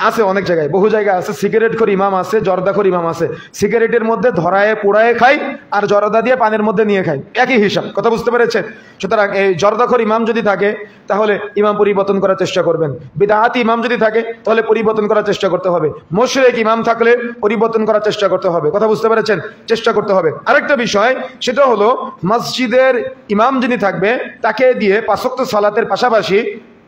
আছে অনেক জায়গায়, বহু জায়গায় আছে সিগারেট খোর ইমাম আছে, জর্দাখোর ইমাম আছে। সিগারেটের মধ্যে ধরায় পোড়ায় খায় আর জর্দা দিয়ে পানের মধ্যে নিয়ে খায়, একই হিসাব। কথা বুঝতে পেরেছেন? সুতরাং এই জর্দাখোর ইমাম যদি থাকে তাহলে ইমাম পরিবর্তন করার চেষ্টা করবেন। বিদআতি ইমাম যদি থাকে তাহলে পরিবর্তন করার চেষ্টা করতে হবে। মুশরিক ইমাম থাকলে পরিবর্তন করার চেষ্টা করতে হবে। কথা বুঝতে পেরেছেন? চেষ্টা করতে হবে। আরেকটা বিষয়, সেটা হলো মসজিদের ইমাম যিনি থাকবে তাকে দিয়ে 5 ওয়াক্ত সালাতের পাশাপাশি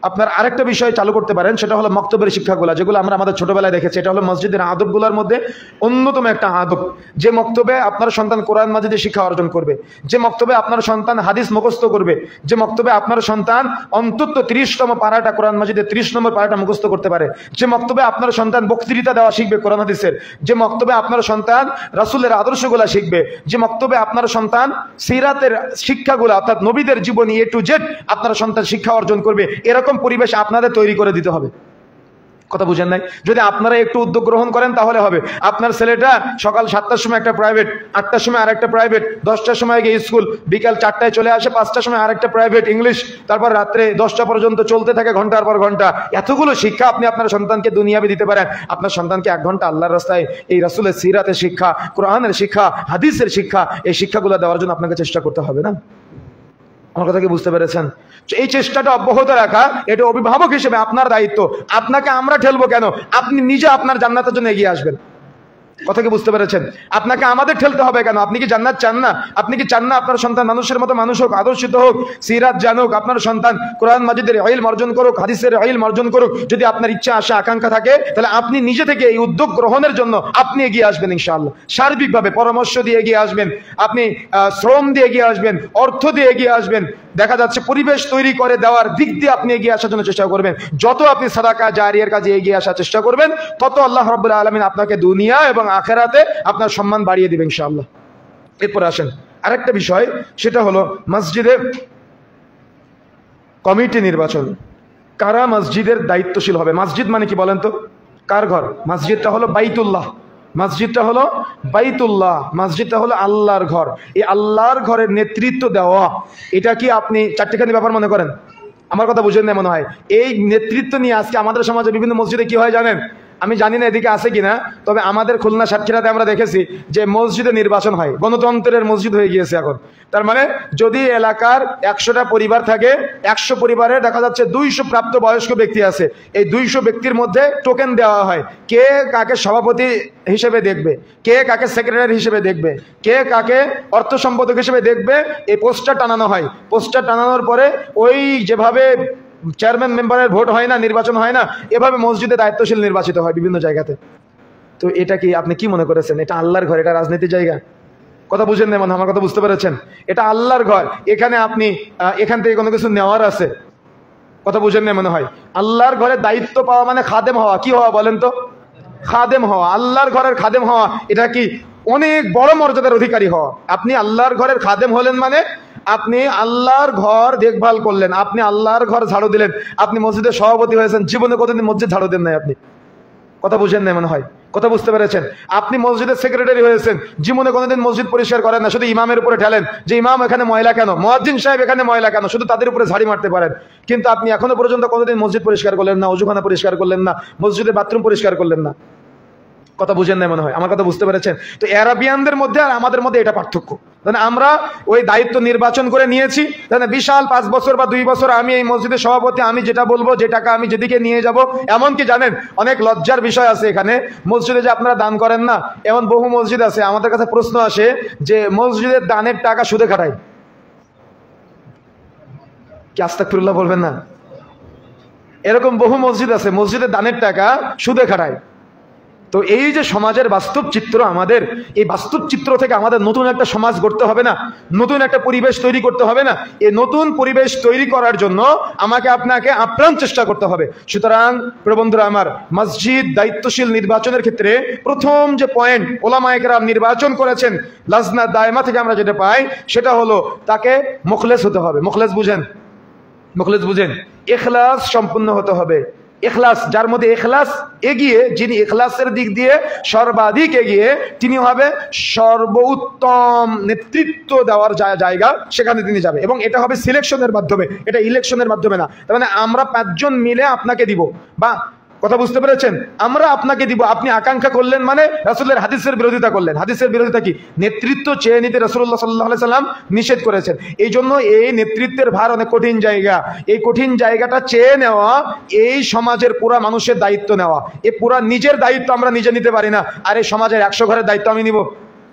আপনার আরেকটা বিষয় চালু করতে পারেন, সেটা হলো মক্তবের শিক্ষাগুলো, যেগুলো আমরা আমাদের ছোটবেলায় দেখেছি। এটা হলো মসজিদের আদবগুলোর মধ্যে অন্যতম একটা আদব। যে মক্তবে আপনার সন্তান কোরআন মাজিদে শিক্ষা অর্জন করবে, যে মক্তবে আপনার সন্তান হাদিস মুখস্থ করবে, যে মক্তবে আপনার সন্তান অন্তত 30তম পারাটা কোরআন মাজিদে 30 নম্বর পারাটা মুখস্থ করতে পারে, যে মক্তবে আপনার সন্তান বক্তৃতা দেওয়া শিখবে কোরআন হাদিসের, যে মক্তবে আপনার সন্তান রাসূলের আদর্শগুলো শিখবে, যে মক্তবে আপনার সন্তান সিরাতের শিক্ষাগুলো অর্থাৎ নবীদের জীবনী A to Z আপনার সন্তান শিক্ষা অর্জন করবে, এরকম পরিবেশ আপনাদের তৈরি করে দিতে হবে। কথা বুঝেন নাই? যদি আপনারা একটু উদ্যোগ গ্রহণ করেন তাহলে হবে। আপনার ছেলেটা সকাল 7টার সময় একটা প্রাইভেট, 8টার সময় আরেকটা প্রাইভেট, 10টার সময় গিয়ে স্কুল, বিকাল 4টায় চলে আসে, 5টার সময় আরেকটা প্রাইভেট ইংলিশ, তারপর রাত্রে 10টা পর্যন্ত চলতে থাকে ঘন্টার পর ঘন্টা। এতগুলো শিক্ষা আপনি আপনার সন্তানকে দুনিয়াবে দিতে পারেন। আপনার সন্তানকে 1 ঘন্টা আল্লাহর রাস্তায় এই রাসূলের সিরাতের শিক্ষা, কোরআনের শিক্ষা, হাদিসের শিক্ষা, এই শিক্ষাগুলো দেওয়ার জন্য আপনাকে চেষ্টা করতে হবে না? আমার কথা কি বুঝতে পেরেছেন? এই চেষ্টাটা অব্যাহত রাখা, এটা অভিভাবক হিসেবে আপনার দায়িত্ব। আপনাকে আমরা ঠেলবো কেন? আপনি নিজে আপনার জান্নাতের জন্য এগিয়ে আসবেন। কথা কি বুঝতে পেরেছেন? আপনাকে আমাদের ঠেলতে হবে কেন? আপনি কি জান্নাত চান না? আপনি কি চান না আপনার সন্তান মানুষের মতো মানুষ হোক, আদর্শিত হোক, সিরাত জানুক, আপনার সন্তান কোরআন মাজিদের ইলম অর্জন করুক, হাদিসের ইলম অর্জন করুক? যদি আপনার ইচ্ছা, আশা, আকাঙ্ক্ষা থাকে, তাহলে আপনি নিজে থেকে এই উদ্যোগ গ্রহণের জন্য আপনি এগিয়ে আসবেন ইনশাআল্লাহ। সার্বিকভাবে পরামর্শ দিয়ে এগিয়ে আসবেন, আপনি শ্রম দিয়ে এগিয়ে আসবেন, অর্থ দিয়ে এগিয়ে আসবেন। দেখা যাচ্ছে পরিবেশ তৈরি করে দেওয়ার দিক দিয়ে আপনি এগিয়ে আসার জন্য চেষ্টা করবেন। যত আপনি সাদাকা জারিয়ার কাজে এগিয়ে আসার চেষ্টা করবেন, তত আল্লাহ রাব্বুল আলামিন আপনাকে দুনিয়া এবং আখিরাতে আপনার সম্মান বাড়িয়ে দিবেন ইনশাআল্লাহ। এরপর আসেন আরেকটা বিষয়, সেটা হলো মসজিদে কমিটি নির্বাচন। কারা মসজিদের দায়িত্বশীল হবে? মসজিদ মানে কি বলেন তো? কার ঘর? মসজিদটা হলো বাইতুল্লাহ, মসজিদটা হলো বাইতুল্লাহ, মসজিদটা হলো আল্লাহর ঘর। এই আল্লাহর ঘরের নেতৃত্ব দেওয়া, এটা কি আপনি চারটিখানি ব্যাপার মনে করেন? আমার কথা বুঝেন না মনে হয়। এই নেতৃত্ব নিয়ে আজকে আমাদের সমাজে বিভিন্ন মসজিদে কি হয় জানেন? আমি জানি না এদিকে আছে কিনা, তবে আমাদের খুলনা সাতক্ষীরাতে আমরা দেখেছি যে মসজিদে নির্বাচন হয়, গণতন্ত্রের মসজিদ হয়ে গিয়েছে এখন। তার মানে যদি এলাকার 100টা পরিবার থাকে, 100 পরিবারে দেখা যাচ্ছে 200 প্রাপ্ত বয়স্ক ব্যক্তি আছে। এই 200 ব্যক্তির মধ্যে টোকেন দেওয়া হয়, কে কাকে সভাপতি হিসেবে দেখবে, কে কাকে সেক্রেটারি হিসেবে দেখবে, কে কাকে অর্থ সম্পাদক হিসেবে দেখবে। এই পোস্টার টানানো হয়। পোস্টার টানানোর পরে ওই যেভাবে চেয়ারম্যান মেম্বারের ভোট হয় না, নির্বাচন হয় না, এভাবে মসজিদে দায়িত্বশীল নির্বাচিত হয় বিভিন্ন জায়গাতে। তো এটা কি আপনি কি মনে করেছেন? এটা আল্লাহর ঘর, এটা রাজনীতির জায়গা? কথা বুঝেন না মনে, আমার কথা বুঝতে পেরেছেন? এটা আল্লাহর ঘর, এখানে আপনি এখান থেকে কোনো কিছু নেওয়ার আছে? কথা বুঝেন না মনে হয়। আল্লাহর ঘরে দায়িত্ব পাওয়া মানে খাদেম হওয়া। কি হওয়া বলেন তো? খাদেম হওয়া। আল্লাহর ঘরের খাদেম হওয়া, এটা কি অনেক বড় মর্যাদার অধিকারী হওয়া। আপনি আল্লাহর ঘরের খাদেম হলেন মানে আপনি আল্লাহর ঘর দেখভাল করলেন, আপনি আল্লাহর ঘর ঝাড়ু দিলেন, আপনি মসজিদের সভাপতি হয়েছেন। জীবনে কতদিন মসজিদ ঝাড়ু দেন নাই আপনি? কথা বুঝেন না মনে হয়। কথা বুঝতে পেরেছেন? আপনি মসজিদের সেক্রেটারি হয়েছেন, জীবনে কোনোদিন মসজিদ পরিষ্কার করেন না, শুধু ইমামের উপরে ঢালেন যে ইমাম এখানে ময়লা কেন, মুয়াজ্জিন সাহেব এখানে ময়লা কেন, শুধু তাদের উপরে ঝাড়ি মারতে পারেন। কিন্তু আপনি এখনো পর্যন্ত কোনোদিন মসজিদ পরিষ্কার করলেন না, অজুখানা পরিষ্কার করলেন না, মসজিদের বাথরুম পরিষ্কার করলেন না। কথা বুঝেন না মনে হয়, আমার কথা বুঝতে পেরেছেন? তো আরবিয়ানদের মধ্যে আর আমাদের মধ্যে এটা পার্থক্য। আমরা ওই দায়িত্ব নির্বাচন করে নিয়েছি, বিশাল 5 বছর বা 2 বছর আমি এই মসজিদের সভাপতি, আমি যেটা বলবো, যে টাকা আমি যেদিকে নিয়ে যাব। এমনকি জানেন অনেক লজ্জার বিষয় আছে এখানে, মসজিদে যে আপনারা দান করেন না, এমন বহু মসজিদ আছে, আমাদের কাছে প্রশ্ন আসে যে মসজিদের দানের টাকা সুদে খাটায়। কি আস্তাগফিরুল্লাহ বলবেন না? এরকম বহু মসজিদ আছে, মসজিদের দানের টাকা সুদে খাটায়। তো এই যে সমাজের বাস্তব চিত্র, আমাদের এই বাস্তব চিত্র থেকে আমাদের নতুন একটা সমাজ গড়তে হবে না, নতুন একটা পরিবেশ তৈরি করতে হবে না? এই নতুন পরিবেশ তৈরি করার জন্য আমাকে আপনাকে আপ্রাণ চেষ্টা করতে হবে। সুতরাং প্রিয় বন্ধুরা আমার, মসজিদ দায়িত্বশীল নির্বাচনের ক্ষেত্রে প্রথম যে পয়েন্ট ওলামায়ে কেরাম নির্বাচন করেছেন লাজনা দায়মা থেকে আমরা যেটা পাই, সেটা হলো তাকে মুখলেস হতে হবে। মুখলেস বুঝেন? মুখলেস বুঝেন? ইখলাস সম্পূর্ণ হতে হবে। ইখলাস, যার মধ্যে ইখলাস এগিয়ে, যিনি ইখলাসের দিক দিয়ে সর্বাধিক এগিয়ে, তিনি হবে সর্বোত্তম নেতৃত্ব দেওয়ার জায়গা, সেখানে তিনি যাবে। এবং এটা হবে সিলেকশনের মাধ্যমে, এটা ইলেকশনের মাধ্যমে না। তার মানে আমরা 5 জন মিলে আপনাকে দিব, বা কথা বুঝতে পেরেছেন, আমরা আপনাকে দিব। আপনি আকাঙ্ক্ষা করলেন মানে রাসূলের হাদিসের বিরোধিতা করলেন। হাদিসের বিরোধিতা কি? নেতৃত্ব চেয়ে নিতে রাসূলুল্লাহ সাল্লাল্লাহু আলাইহি সাল্লাম নিষেধ করেছেন। এই জন্য এই নেতৃত্বের ভার অনেক কঠিন জায়গা। এই কঠিন জায়গাটা চেয়ে নেওয়া, এই সমাজের পুরা মানুষের দায়িত্ব নেওয়া, এই পুরা নিজের দায়িত্ব আমরা নিজে নিতে পারি না, আর এই সমাজের 100 ঘরের দায়িত্ব আমি নিব।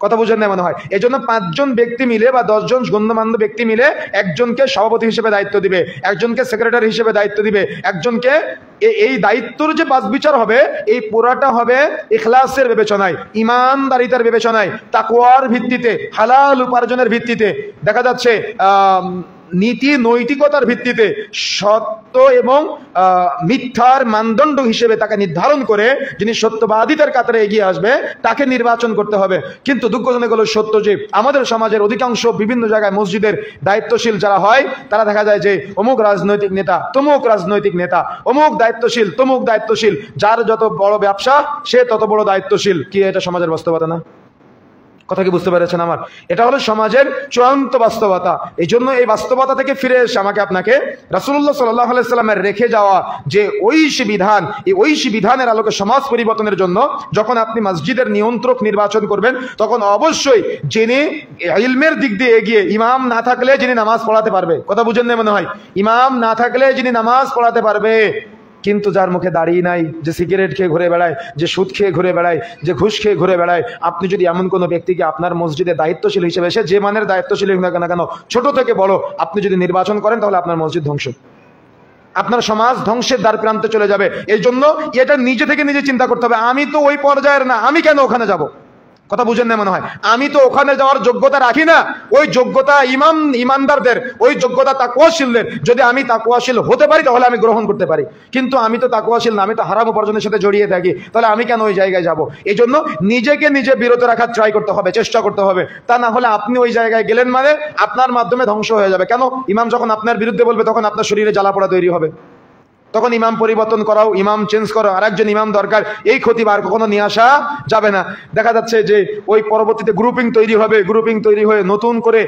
কথা বুঝেন না মনে হয়? এই জন্য 5 জন ব্যক্তি মিলে বা 10 জন গণ্যমান্য ব্যক্তি মিলে একজনকে সভাপতি হিসেবে দায়িত্ব দিবে, একজনকে সেক্রেটারি হিসেবে দায়িত্ব দিবে, একজনকে এই দায়িত্বর যে বাছ বিচার হবে, এই পুরাটা হবে ইখলাসের বিবেচনায়, ইমানদারিতার বিবেচনায়, তাকওয়ার ভিত্তিতে, হালাল উপার্জনের ভিত্তিতে। দেখা যাচ্ছে নীতি নৈতিকতার ভিত্তিতে সত্য এবং মিথ্যার মানদণ্ড হিসেবে তাকে নির্ধারণ করে যিনি সত্যবাদীদের কাতারে এগিয়ে আসবে, তাকে নির্বাচন করতে হবে। কিন্তু দুঃখজনক হলো সত্য যে আমাদের সমাজের অধিকাংশ বিভিন্ন জায়গায় মসজিদের দায়িত্বশীল যারা হয়, তারা দেখা যায় যে অমুক রাজনৈতিক নেতা, তমুক রাজনৈতিক নেতা, অমুক দায়িত্বশীল, তমুক দায়িত্বশীল, যার যত বড় ব্যবসা সে তত বড় দায়িত্বশীল। কি এটা সমাজের বাস্তবতা না? কথা কি বুঝতে পেরেছেন আমার? এটা হলো সমাজের চূড়ান্ত বাস্তবতা। এই জন্য এই বাস্তবতা থেকে ফিরে এসে আমাকে আপনাকে রাসূলুল্লাহ সাল্লাল্লাহু আলাইহি সাল্লামের রেখে যাওয়া যে ঐশী বিধান, এই ঐশী বিধানের আলোকে সমাজ পরিবর্তনের জন্য যখন আপনি মসজিদের নিয়ন্ত্রক নির্বাচন করবেন, তখন অবশ্যই যিনি ইলমের দিক দিয়ে এগিয়ে, ইমাম না থাকলে যিনি নামাজ পড়াতে পারবে। কথা বুঝেন না মনে হয়? ইমাম না থাকলে যিনি নামাজ পড়াতে পারবে, কিন্তু যার মুখে দাঁড়িয়ে নাই, যে সিগারেট খেয়ে ঘুরে বেড়ায়, যে সুদ খেয়ে ঘুরে বেড়ায়, যে ঘুষ খেয়ে ঘুরে বেড়ায়, আপনি যদি এমন কোনো ব্যক্তিকে আপনার মসজিদে দায়িত্বশীল হিসেবে, সে যে মানের দায়িত্বশীল হোক না কেন, ছোট থেকে বড়, আপনি যদি নির্বাচন করেন, তাহলে আপনার মসজিদ ধ্বংস, আপনার সমাজ ধ্বংসের দ্বার প্রান্তে চলে যাবে। এই জন্য এটা নিজে থেকে নিজে চিন্তা করতে হবে, আমি তো ওই পর্যায়ের না, আমি কেন ওখানে যাব? কথা বুঝেন না মনে হয়? আমি তো ওখানে যাওয়ার যোগ্যতা রাখি না। ওই যোগ্যতা ইমানদারদের, ওই যোগ্যতা তাকওয়াশীলদের। যদি আমি তাকওয়াশীল হতে পারি তাহলে আমি গ্রহণ করতে পারি, কিন্তু আমি তো তাকওয়াশীল না, আমি তো হারাম উপার্জনের সাথে জড়িয়ে থাকি, তাহলে আমি কেন ওই জায়গায় যাব? এই জন্য নিজেকে নিজে বিরত রাখার ট্রাই করতে হবে, চেষ্টা করতে হবে। তা না হলে আপনি ওই জায়গায় গেলেন মানে আপনার মাধ্যমে ধ্বংস হয়ে যাবে। কেন? ইমাম যখন আপনার বিরুদ্ধে বলবে, তখন আপনার শরীরে জ্বালা পোড়া তৈরি হবে। তখন ইমাম পরিবর্তন করাও, ইমাম চেঞ্জ করো, আরেকজন ইমাম দরকার, এই ক্ষতি আর কখনো নিয়ে আসা যাবে না। দেখা যাচ্ছে যে ওই পরবর্তীতে গ্রুপিং তৈরি হবে, গ্রুপিং তৈরি হয়ে নতুন করে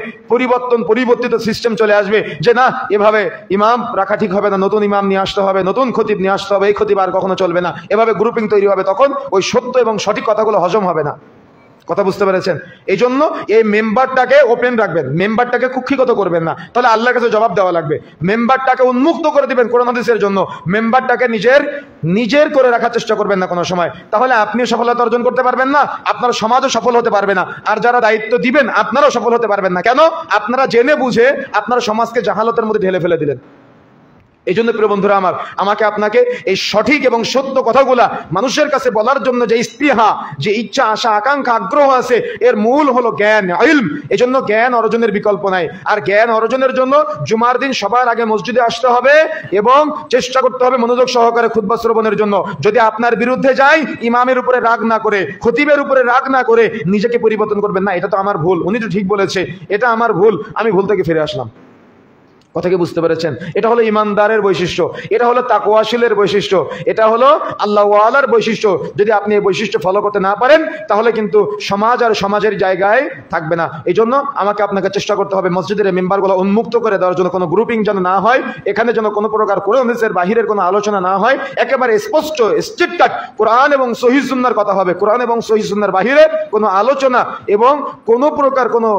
পরিবর্তিত সিস্টেম চলে আসবে যে না, এভাবে ইমাম রাখা ঠিক হবে না, নতুন ইমাম নিয়ে আসতে হবে, নতুন খতিব নিয়ে আসতে হবে, এই খতিব আর কখনো চলবে না। এভাবে গ্রুপিং তৈরি হবে, তখন ওই সত্য এবং সঠিক কথাগুলো হজম হবে না। কথা বুঝতে পেরেছেন? এই জন্য এই মেম্বারটাকে ওপেন রাখবেন, মেম্বারটাকে কুক্ষিগত করবেন না, তাহলে আল্লাহর কাছে জবাব দেওয়া লাগবে। মেম্বারটাকে উন্মুক্ত করে দিবেন কোরআন হাদিসের জন্য, মেম্বারটাকে নিজের করে রাখার চেষ্টা করবেন না কোনো সময়, তাহলে আপনিও সফলতা অর্জন করতে পারবেন না, আপনার সমাজও সফল হতে পারবে না, আর যারা দায়িত্ব দিবেন আপনারাও সফল হতে পারবেন না। কেন? আপনারা জেনে বুঝে আপনার সমাজকে জাহালতের মধ্যে ঢেলে ফেলে দিলেন। এই জন্য প্রিয় বন্ধুরা আমার, আমাকে আপনাকে এই সঠিক এবং সত্য কথাগুলা মানুষের কাছে বলার জন্য যে স্পৃহা, যে ইচ্ছা, আশা, আকাঙ্ক্ষা, আগ্রহ আছে, এর মূল হলো জ্ঞান, ইলম। এই জন্য জ্ঞান অর্জনের বিকল্প নাই। আর জ্ঞান অর্জনের জন্য জুমার দিন সবার আগে মসজিদে আসতে হবে এবং চেষ্টা করতে হবে মনোযোগ সহকারে খুতবা শ্রবণের জন্য। যদি আপনার বিরুদ্ধে যায়, ইমামের উপরে রাগ না করে, খতিবের উপরে রাগ না করে নিজেকে পরিবর্তন করবেন না, এটা তো আমার ভুল, উনি তো ঠিক বলেছে, এটা আমার ভুল, আমি ভুল থেকে ফিরে আসলাম। কথা কি বুঝতে পেরেছেন? এটা হলো ইমানদারের বৈশিষ্ট্য, এটা হলো তাকওয়াশীলের বৈশিষ্ট্য, এটা হলো আল্লাহ ওয়ালার বৈশিষ্ট্য। যদি আপনি এই বৈশিষ্ট্য ফলো করতে না পারেন তাহলে কিন্তু সমাজ আর সমাজের জায়গায় থাকবে না। এই জন্য আমাকে আপনাকে চেষ্টা করতে হবে মসজিদের মেম্বারগুলো উন্মুক্ত করে দেওয়ার জন্য, কোনো গ্রুপিং যেন না হয়, এখানে যেন কোনো প্রকার কোরআন হাদিসের বাহিরের কোনো আলোচনা না হয়, একেবারে স্পষ্ট স্ট্রিক্ট কাট কোরআন এবং সহিহ সুন্নাহর কথা হবে। কোরআন এবং সহিহ সুন্নাহর বাহিরে কোনো আলোচনা এবং কোনো প্রকার কোনো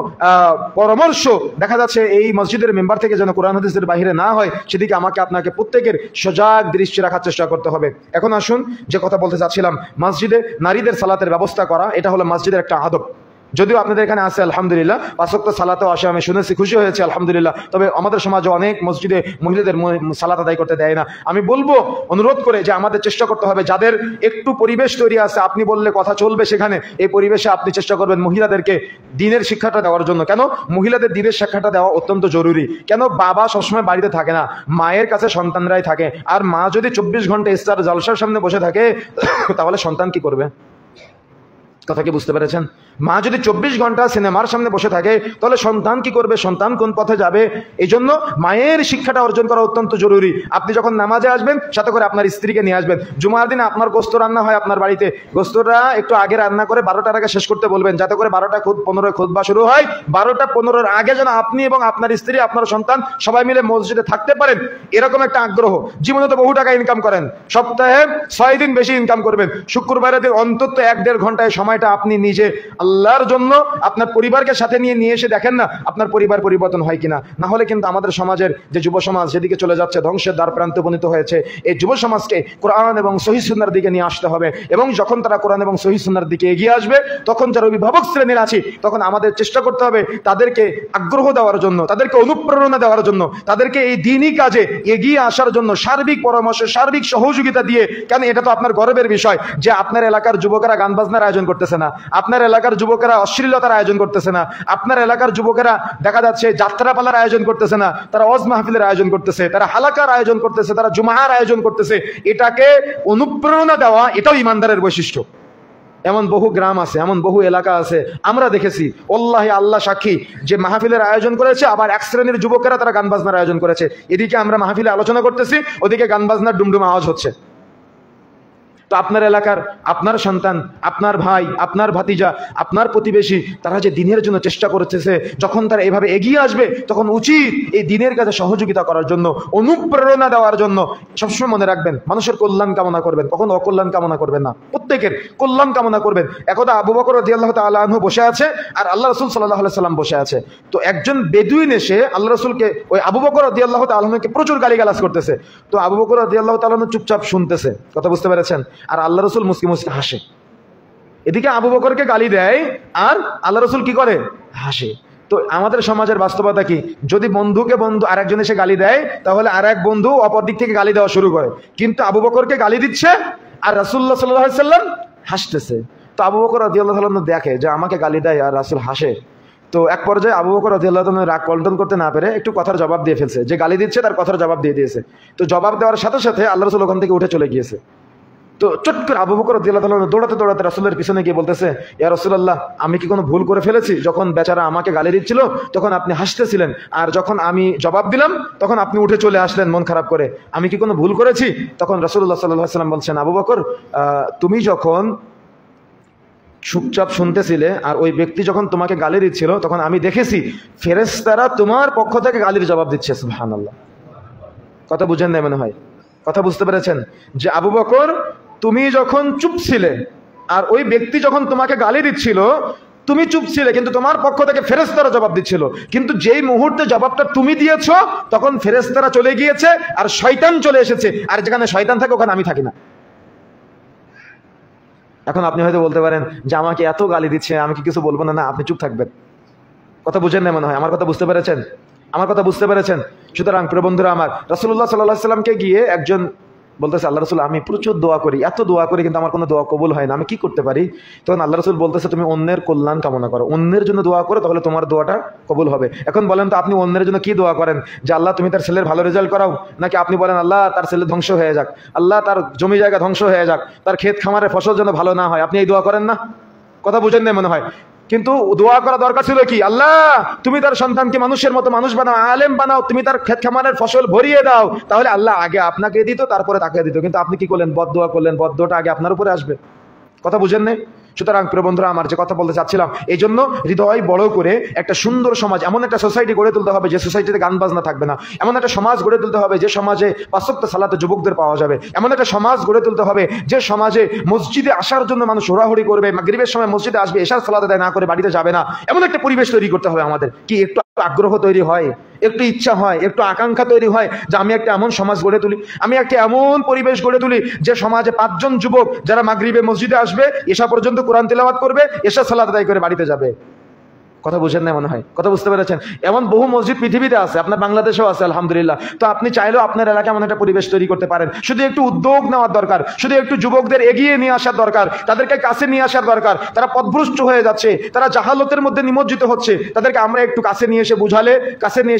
পরামর্শ দেখা যাচ্ছে এই মসজিদের মেম্বার থেকে যেন কোরআন হাদিসের বাহিরে না হয়, সেদিকে আমাকে আপনাকে প্রত্যেকের সজাগ দৃষ্টি রাখার চেষ্টা করতে হবে। এখন আসুন যে কথা বলতে চাচ্ছিলাম, মসজিদে নারীদের সালাতের ব্যবস্থা করা, এটা হলো মসজিদের একটা আদব। যদিও আপনাদের এখানে আছে আলহামদুলিল্লাহ, 5 ওয়াক্ত সালাতেও আসে, আমি শুনেছি, খুশি হয়েছে আলহামদুলিল্লাহ। তবে আমাদের সমাজে অনেক মসজিদে মহিলাদের সালাত আদায় করতে দেয় না। আমি বলবো, অনুরোধ করে, যে আমাদের চেষ্টা করতে হবে যাদের একটু পরিবেশ তৈরি আছে, আপনি বললে কথা চলবে সেখানে, এই পরিবেশে আপনি চেষ্টা করবেন মহিলাদেরকে দ্বীনের শিক্ষাটা দেওয়ার জন্য। কেন মহিলাদের দ্বীনের শিক্ষাটা দেওয়া অত্যন্ত জরুরি। কেন বাবা সবসময় বাড়িতে থাকে না, মায়ের কাছে সন্তানরাই থাকে। আর মা যদি 24 ঘন্টা স্টার জলসার সামনে বসে থাকে তাহলে সন্তান কি করবে? কথা কি বুঝতে পেরেছেন? মা যদি 24 ঘন্টা সিনেমার সামনে বসে থাকে তাহলে সন্তান কি করবে? সন্তান কোন পথে যাবে? এই জন্য মায়ের শিক্ষাটা অর্জন করা অত্যন্ত জরুরি। আপনি যখন নামাজে আসবেন সাথে করে আপনার স্ত্রীকে নিয়ে আসবেন। জুমার দিন আপনার গোস্ত রান্না হয় আপনার বাড়িতে, গোস্তটা একটু আগে রান্না করে 12টার আগে শেষ করতে বলবেন, যাতে করে 12:15 খুতবা শুরু হয়। 12:15 আগে যেন আপনি এবং আপনার স্ত্রী, আপনার সন্তান সবাই মিলে মসজিদে থাকতে পারেন, এরকম একটা আগ্রহ। জীবনে তো বহু টাকা ইনকাম করেন, সপ্তাহে 6 দিন বেশি ইনকাম করবেন, শুক্রবারের দিন অন্তত 1-1.5 ঘন্টায় সময়টা আপনি নিজে আল্লাহর জন্য আপনার পরিবারকে সাথে নিয়ে এসে দেখেন না আপনার পরিবার পরিবর্তন হয় কিনা। না হলে কিন্তু আমাদের সমাজের যে যুব সমাজ যেদিকে চলে যাচ্ছে, ধ্বংসের দ্বার প্রান্তে উপনীত হয়েছে, এই যুব সমাজকে কোরআন এবং সহিহ সুন্নাহর দিকে নিয়ে আসতে হবে। এবং যখন তারা কোরআন এবং সহিহ সুন্নাহর দিকে এগিয়ে আসবে, তখন যারা অভিভাবক শ্রেণীর আছে, তখন আমাদের চেষ্টা করতে হবে তাদেরকে আগ্রহ দেওয়ার জন্য, তাদেরকে অনুপ্রেরণা দেওয়ার জন্য, তাদেরকে এই দ্বীনি কাজে এগিয়ে আসার জন্য সার্বিক পরামর্শ, সার্বিক সহযোগিতা দিয়ে। কেন এটা তো আপনার গর্বের বিষয় যে আপনার এলাকার যুবকেরা গান বাজনার আয়োজন করতেছে না, আপনার এলাকার যুবকেরা অশ্লীলতার আয়োজন করতেছে না, আপনার এলাকার যুবকেরা দেখা যাচ্ছে যাত্রাপালার আয়োজন করতেছে না, তারা ওয়াজ মাহফিলের আয়োজন করতেছে, তারা হালাকার আয়োজন করতেছে, তারা জুমার আয়োজন করতেছে। এটাকে অনুপ্রেরণা দেওয়া, এটাও ইমানদারের বৈশিষ্ট্য। এমন বহু গ্রাম আছে, এমন বহু এলাকা আছে, আমরা দেখেছি, ওয়াল্লাহি আল্লাহ সাক্ষী, যে মাহফিলের আয়োজন করেছে, আবার এক শ্রেণীর যুবকেরা তারা গান বাজনার আয়োজন করেছে। এদিকে আমরা মাহফিলে আলোচনা করতেছি, ওদিকে গান বাজনার ডুমডুম আওয়াজ হচ্ছে। তো আপনার এলাকার আপনার সন্তান, আপনার ভাই, আপনার ভাতিজা, আপনার প্রতিবেশী, তারা যে দ্বীনের জন্য চেষ্টা করতেছে, যখন তারা এভাবে এগিয়ে আসবে তখন উচিত এই দ্বীনের কাছে সহযোগিতা করার জন্য, অনুপ্রেরণা দেওয়ার জন্য। সবসময় মনে রাখবেন, মানুষের কল্যাণ কামনা করবেন, কখনো অকল্যাণ কামনা করবেন না, প্রত্যেকের কল্যাণ কামনা করবেন। একদা আবু বকর রাদিয়াল্লাহু তাআলা আনহু বসে আছে আর আল্লাহ রাসূল সাল্লাল্লাহু আলাইহি সাল্লাম বসে আছে। তো একজন বেদুইন এসে আল্লাহ রাসূলকে, ওই আবু বকর রাদিয়াল্লাহু তাআলা আনহুকে প্রচুর গালিগালাজ করতেছে। তো আবু বকর রাদিয়াল্লাহু তাআলা আনহু চুপচাপ শুনতেছে, কথা বুঝতে পেরেছেন? আর আল্লাহ রাসূল মুস্কি মুস্কি হাসে। এদিকে আবু বকরকে গালি দেয় আর আল্লাহ রাসূল কি করে? হাসে। তো আমাদের সমাজের বাস্তবতা কি? যদি বন্ধুকে বন্ধু আরেকজন এসে গালি দেয়, তাহলে আরেক বন্ধু অপর দিক থেকে গালি দেওয়া শুরু করে। কিন্তু আবু বকরকে গালি দিচ্ছে আর রাসূলুল্লাহ সাল্লাল্লাহু আলাইহি সাল্লাম হাসতেছে। তো আবু বকর রাদিয়াল্লাহু তাআলা দেখে যে আমাকে গালি দেয় আর রাসূল হাসে। তো এক পর্যায়ে আবু বকর রাদিয়াল্লাহু তাআলা রাগ কন্ট্রোল করতে না পেরে একটু কথার জবাব দিয়ে ফেলছে, যে গালি দিচ্ছে তার কথার জবাব দিয়ে দিয়েছে। তো জবাব দেওয়ার সাথে সাথে আল্লাহ রাসূল ওখান থেকে উঠে চলে গিয়েছে। তো চট করে আবু বকর রাদিয়াল্লাহু তাআলা দৌড়াতে দৌড়াতে রাসূলের পিছনে গিয়ে বলতেছে, ইয়া রাসূলুল্লাহ, আমি কি কোনো ভুল করে ফেলেছি? যখন বেচারা আমাকে গালি দিচ্ছিল তখন আপনি হাসতেছিলেন, আর যখন আমি জবাব দিলাম তখন আপনি উঠে চলে আসলেন মন খারাপ করে, আমি কি কোনো ভুল করেছি? তখন রাসূলুল্লাহ সাল্লাল্লাহু আলাইহি ওয়াসাল্লাম বলছেন, আবু বকর, তুমি যখন চুপচাপ শুনতেছিলে আর ওই ব্যক্তি যখন তোমাকে গালি দিচ্ছিল, তখন আমি দেখেছি ফেরেশতারা তোমার পক্ষ থেকে গালির জবাব দিচ্ছে। সুবহানাল্লাহ। কথা বুঝেন না মনে হয়? কথা বুঝতে পেরেছেন? যে আবু বকর, তুমি যখন চুপ ছিলে আর ওই ব্যক্তি যখন তোমাকে গালি দিচ্ছিল, তুমি চুপ ছিলে, কিন্তু তোমার পক্ষ থেকে ফেরেশতারা জবাব দিচ্ছিল। কিন্তু যেই মুহূর্তে জবাবটা তুমি দিয়েছো, তখন ফেরেশতারা চলে গিয়েছে আর শয়তান চলে এসেছে, আর যেখানে শয়তান থাকে ওখানে আমি থাকি না। এখন আপনি হয়তো বলতে পারেন যে আমাকে এত গালি দিচ্ছে, আমি কি কিছু বলবো না? না, আপনি চুপ থাকবেন। কথা বুঝেন না মনে হয়? আমার কথা বুঝতে পেরেছেন? আমার কথা বুঝতে পেরেছেন? সুতরাং প্রিয় বন্ধুরা আমার, রাসূলুল্লাহ সাল্লাল্লাহু আলাইহি সাল্লামকে গিয়ে একজন বলতেছে, আল্লাহ রাসূল, আমি প্রচুর দোয়া করি, এত দোয়া করি, কিন্তু আমার কোনো দোয়া কবুল হয় না, আমি কি করতে পারি? তখন আল্লাহ রাসূল বলতেছে, তুমি অন্যের কল্যাণ কামনা করো, অন্যের জন্য দোয়া করো, তাহলে তোমার দোয়াটা কবুল হবে। এখন বলেন তো, আপনি অন্যের জন্য কি দোয়া করেন? যে আল্লাহ তুমি তার ছেলের ভালো রেজাল্ট করাও, নাকি আপনি বলেন আল্লাহ তার ছেলে ধ্বংস হয়ে যাক, আল্লাহ তার জমি জায়গা ধ্বংস হয়ে যাক, তার ক্ষেত খামারের ফসল যেন ভালো না হয়? আপনি এই দোয়া করেন না? কথা বুঝেন না মনে হয়? কিন্তু দোয়া করা দরকার ছিল কি, আল্লাহ তুমি তার সন্তানকে মানুষের মতো মানুষ বানাও, আলেম বানাও, তুমি তার ক্ষেত খামারের ফসল ভরিয়ে দাও, তাহলে আল্লাহ আগে আপনাকে দিত তারপরে তাকে দিত। কিন্তু আপনি কি করলেন, বদদোয়া করলেন, বদদোয়াটা আগে আপনার উপরে আসবে। কথা বুঝেন না? সুতরাং প্রিয় বন্ধুরা, আমার যে কথা বলতে চাচ্ছিলাম, এই জন্য হৃদয় বড় করে একটা সুন্দর সমাজ, এমন একটা সোসাইটি গড়ে তুলতে হবে যে সোসাইটিতে গান বাজনা থাকবে না, এমন একটা সমাজ গড়ে তুলতে হবে যে সমাজে ৫ ওয়াক্ত সালাতে যুবকদের পাওয়া যাবে, এমন একটা সমাজ গড়ে তুলতে হবে যে সমাজে মসজিদে আসার জন্য মানুষ হুড়াহুড়ি করবে, মাগরিবের সময় মসজিদে আসবে, এশার সালাত আদায় না করে বাড়িতে যাবে না, এমন একটা পরিবেশ তৈরি করতে হবে আমাদের। কি একটু আগ্রহ তৈরি হয়, একটু ইচ্ছা হয়, একটু আকাঙ্ক্ষা তৈরি হয় যে আমি একটা এমন সমাজ গড়ে তুলি, আমি একটা এমন পরিবেশ গড়ে তুলি যে সমাজে ৫ জন যুবক যারা মাগরিবে মসজিদে আসবে, এশা পর্যন্ত কোরআন তিলাওয়াত করবে, এশা সালাত আদায় করে বাড়িতে যাবে। কথা বুঝেন না মনে হয়? কথা বুঝতে পেরেছেন? এমন বহু মসজিদ পৃথিবীতে আছে, আপনার বাংলাদেশেও আছে আলহামদুলিল্লাহ। তো আপনি চাইলেও আপনার এলাকায় এমন একটা পরিবেশ তৈরি করতে পারেন। শুধু একটু উদ্যোগ নেওয়ার দরকার, শুধু একটু যুবকদের এগিয়ে নিয়ে আসার দরকার, তাদেরকে কাছে নিয়ে আসার দরকার। তারা পথভ্রষ্ট হয়ে যাচ্ছে, তারা জাহালতের মধ্যে নিমজ্জিত হচ্ছে, তাদেরকে আমরা একটু কাছে নিয়ে এসে বুঝালে, কাছে নিয়ে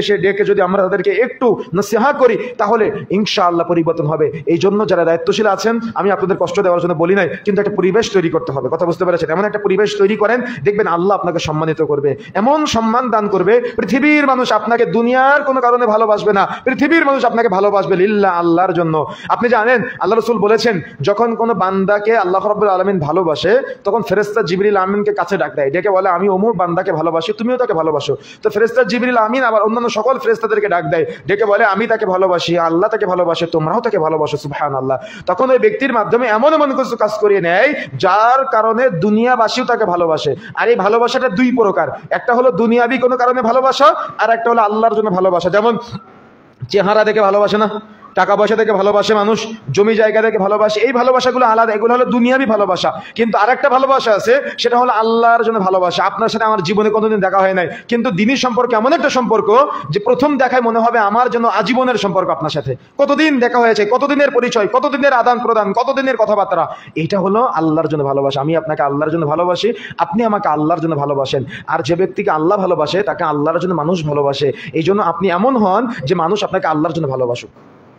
এসে ডেকে যদি আমরা তাদেরকে একটু নসিহত করি, তাহলে ইনশাআল্লাহ পরিবর্তন হবে। এই জন্য যারা দায়িত্বশীল আছেন, আমি আপনাদের কষ্ট দেওয়ার জন্য বলি নাই, কিন্তু একটা পরিবেশ তৈরি করতে হবে। কথা বুঝতে পেরেছেন? এমন একটা পরিবেশ তৈরি করেন, দেখবেন আল্লাহ আপনাকে সম্মানিত করবে, এমন সম্মান দান করবে, পৃথিবীর মানুষ আপনাকে দুনিয়ার কোনো কারণে ভালোবাসবে না, পৃথিবীর মানুষ আপনাকে ভালোবাসবে লিল্লাহ, আল্লাহর জন্য। আপনি জানেন আল্লাহ রাসূল বলেছেন, যখন কোনো বান্দাকে আল্লাহ রাব্বুল আলামিন ভালোবাসে, তখন ফেরেশতা জিবরিল আমিনকে কাছে ডাক দেয়, ডেকে বলে আমি অমুক বান্দাকে ভালোবাসি, তুমিও তাকে ভালোবাসো। তো ফেরেশতা জিবরিল আমিন আবার অন্যান্য সকল ফেরেশতাদেরকে ডাক দেয়, ডেকে বলে আমি তাকে ভালোবাসি, আল্লাহ তাকে ভালোবাসে, তোমরাও তাকে ভালোবাসো, সুবহানাল্লাহ। তখন ওই ব্যক্তির মাধ্যমে এমন এমন কিছু কাজ করিয়ে নেয় যার কারণে দুনিয়াবাসীও তাকে ভালোবাসে। আর এই ভালোবাসাটা দুই প্রকার, একটা হলো দুনিয়াবি কোনো কারণে ভালোবাসা, আর একটা হলো আল্লাহর জন্য ভালোবাসা। যেমন চেহারা দেখে ভালোবাসে না, টাকা পয়সা থেকে ভালোবাসে মানুষ, জমি জায়গা থেকে ভালোবাসে, এই ভালোবাসাগুলো আলাদা, এগুলো হলো দুনিয়াবি ভালোবাসা। কিন্তু আরেকটা ভালোবাসা আছে, সেটা হলো আল্লাহর জন্য ভালোবাসা। আপনার সাথে আমার জীবনে কোনোদিন দেখা হয় নাই, কিন্তু দিনী সম্পর্ক এমন একটা সম্পর্ক যে প্রথম দেখায় মনে হবে আমার জন্য আজীবনের সম্পর্ক আপনার সাথে। কতদিন দেখা হয়েছে, কতদিনের পরিচয়, কতদিনের আদান প্রদান, কতদিনের কথাবার্তা, এটা হলো আল্লাহর জন্য ভালোবাসা। আমি আপনাকে আল্লাহর জন্য ভালোবাসি, আপনি আমাকে আল্লাহর জন্য ভালোবাসেন। আর যে ব্যক্তিকে আল্লাহ ভালোবাসে তাকে আল্লাহর জন্য মানুষ ভালোবাসে। এই জন্য আপনি এমন হন যে মানুষ আপনাকে আল্লাহর জন্য ভালোবাসুক।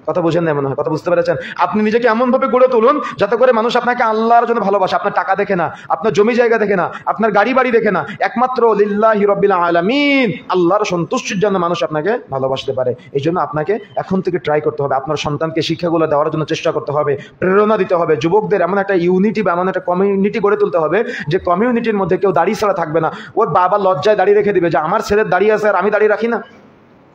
কথা বুঝেন না মনে হয়? কথা বুঝতে পেরেছেন? আপনি নিজেকে এমন ভাবে গড়ে তুলুন যাতে করে মানুষ আপনাকে আল্লাহর জন্য ভালোবাসে। আপনার টাকা দেখে না, আপনার জমি জায়গা দেখে না, আপনার গাড়ি বাড়ি দেখে না, একমাত্র লিল্লাহি রাব্বিল আলামিন, আল্লাহর সন্তুষ্টির জন্য মানুষ আপনাকে ভালোবাসতে পারে। এই জন্য আপনাকে এখন থেকে ট্রাই করতে হবে, আপনার সন্তানকে শিক্ষাগুলো দেওয়ার জন্য চেষ্টা করতে হবে, প্রেরণা দিতে হবে। যুবকদের এমন একটা ইউনিটি বা এমন একটা কমিউনিটি গড়ে তুলতে হবে যে কমিউনিটির মধ্যে কেউ দাড়ি ছাড়া থাকবে না। ওর বাবা লজ্জায় দাড়ি রেখে দিবে যে আমার ছেলের দাড়ি আছে আর আমি দাড়ি রাখি না।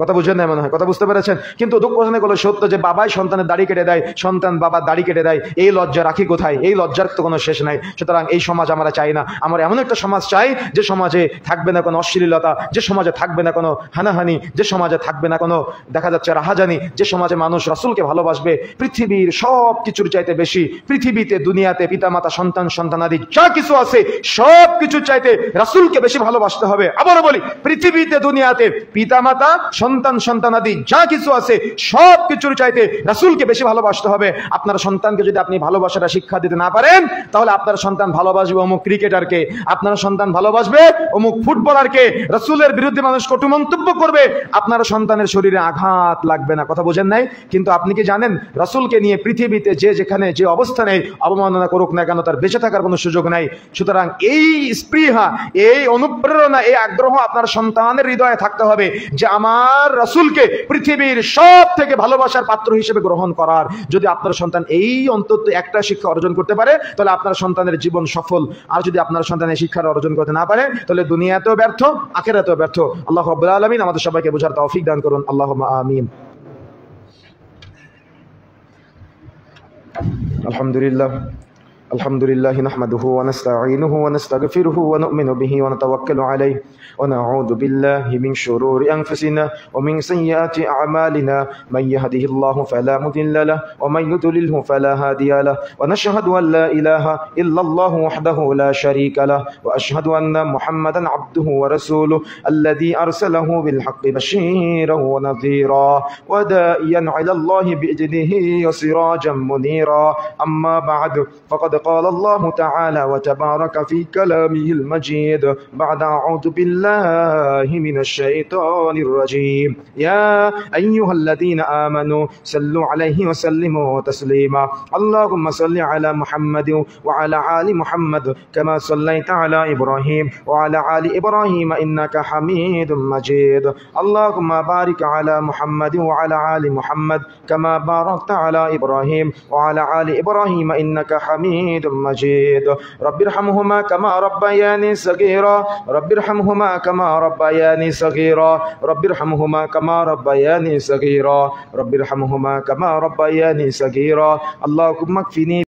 কথা বুঝেন না মনে হয়? কথা বুঝতে পেরেছেন? কিন্তু দুঃখজনক হলো সত্য যে বাবাই সন্তানের দাড়ি কেটে দেয়, সন্তান বাবার দাড়ি কেটে দেয়। এই লজ্জা রাখি কোথায়? এই লজ্জার তো কোনো শেষ নাই। সুতরাং এই সমাজ আমরা চাই না। আমরা এমন একটা সমাজ চাই যে সমাজে থাকবে না কোনো অশ্লীলতা, যে সমাজে থাকবে না কোনো হানাহানি, যে সমাজে থাকবে না কোনো দেখা যাচ্ছে রাহাজানি, যে সমাজে মানুষ রাসূলকে ভালোবাসবে পৃথিবীর সব কিছুর চাইতে বেশি। পৃথিবীতে দুনিয়াতে পিতামাতা সন্তান সন্তানাদি যা কিছু আছে সব কিছুর চাইতে রাসূলকে বেশি ভালোবাসতে হবে। আবারও বলি, পৃথিবীতে দুনিয়াতে পিতামাতা সন্তান সন্তানাদি যা কিছু আছে সব কিছুর চাইতে রাসূলকে বেশি ভালোবাসতে হবে। আপনার সন্তানকে যদি আপনি ভালোবাসাটা শিক্ষা দিতে না পারেন, তাহলে আপনার সন্তান ভালোবাসবে অমুক ক্রিকেটারকে, আপনার সন্তান ভালোবাসবে অমুক ফুটবলারকে, রাসূলের বিরুদ্ধে মানুষ কটু মন্তব্য করবে, আপনার সন্তানের শরীরে আঘাত লাগবে না। কথা বোঝেন নাই? কিন্তু আপনি কি জানেন রাসূলকে নিয়ে পৃথিবীতে যে যেখানে যে অবস্থানে অবমাননা করুক না কেন, তার বেঁচে থাকার কোনো সুযোগ নাই। সুতরাং এই স্পৃহা, এই অনুপ্রেরণা, এই আগ্রহ আপনার সন্তানের হৃদয়ে থাকতে হবে যে আমার রাসূলকে পৃথিবীর সব থেকে ভালোবাসার পাত্র হিসেবে গ্রহণ করার। যদি আপনার সন্তান এই অন্তত একটা শিক্ষা অর্জন করতে পারে, তাহলে আপনার সন্তানের জীবন সফল। আর যদি আপনার সন্তান এই শিক্ষা অর্জন করতে না পারে, তাহলে দুনিয়াতেও ব্যর্থ, আখিরাতেও ব্যর্থ। আল্লাহ রাব্বুল আলামিন আমাদের সবাইকে বোঝার তৌফিক দান করুন। আল্লাহুম্মা আমিন। আলহামদুলিল্লাহ الحمد لله نحمده ونستعينه ونستغفره ونؤمن به ونتوكل عليه ونعوذ بالله من شرور أنفسنا ومن سيئات أعمالنا من يهده الله فلا مضل له ومن يضلله فلا هادي له ونشهد أن لا إله إلا الله وحده لا شريك له وأشهد أن محمدا عبده ورسوله الذي أرسله بالحق بشيرا ونذيرا وداعيا إلى الله بإذنه وسراجا منيرا. أما بعد فقد قال الله تعالى وتبارك في كلامه المجيد بعد أعوذ بالله من الشيطان الرجيم يا أيها الذين آمنوا صلوا عليه وسلموا تسليما اللهم صل على محمد وعلى آل محمد كما صليت على إبراهيم وعلى آل إبراهيم إنك حميد مجيد اللهم بارك على محمد وعلى آل محمد كما باركت على إبراهيم وعلى آل إبراهيم إنك حميد مجيد رب ارحمهما كما ربياني صغيرا رب ارحمهما كما ربياني صغيرا رب ارحمهما كما ربياني صغيرا رب ارحمهما كما ربياني صغيرا اللهم اكفني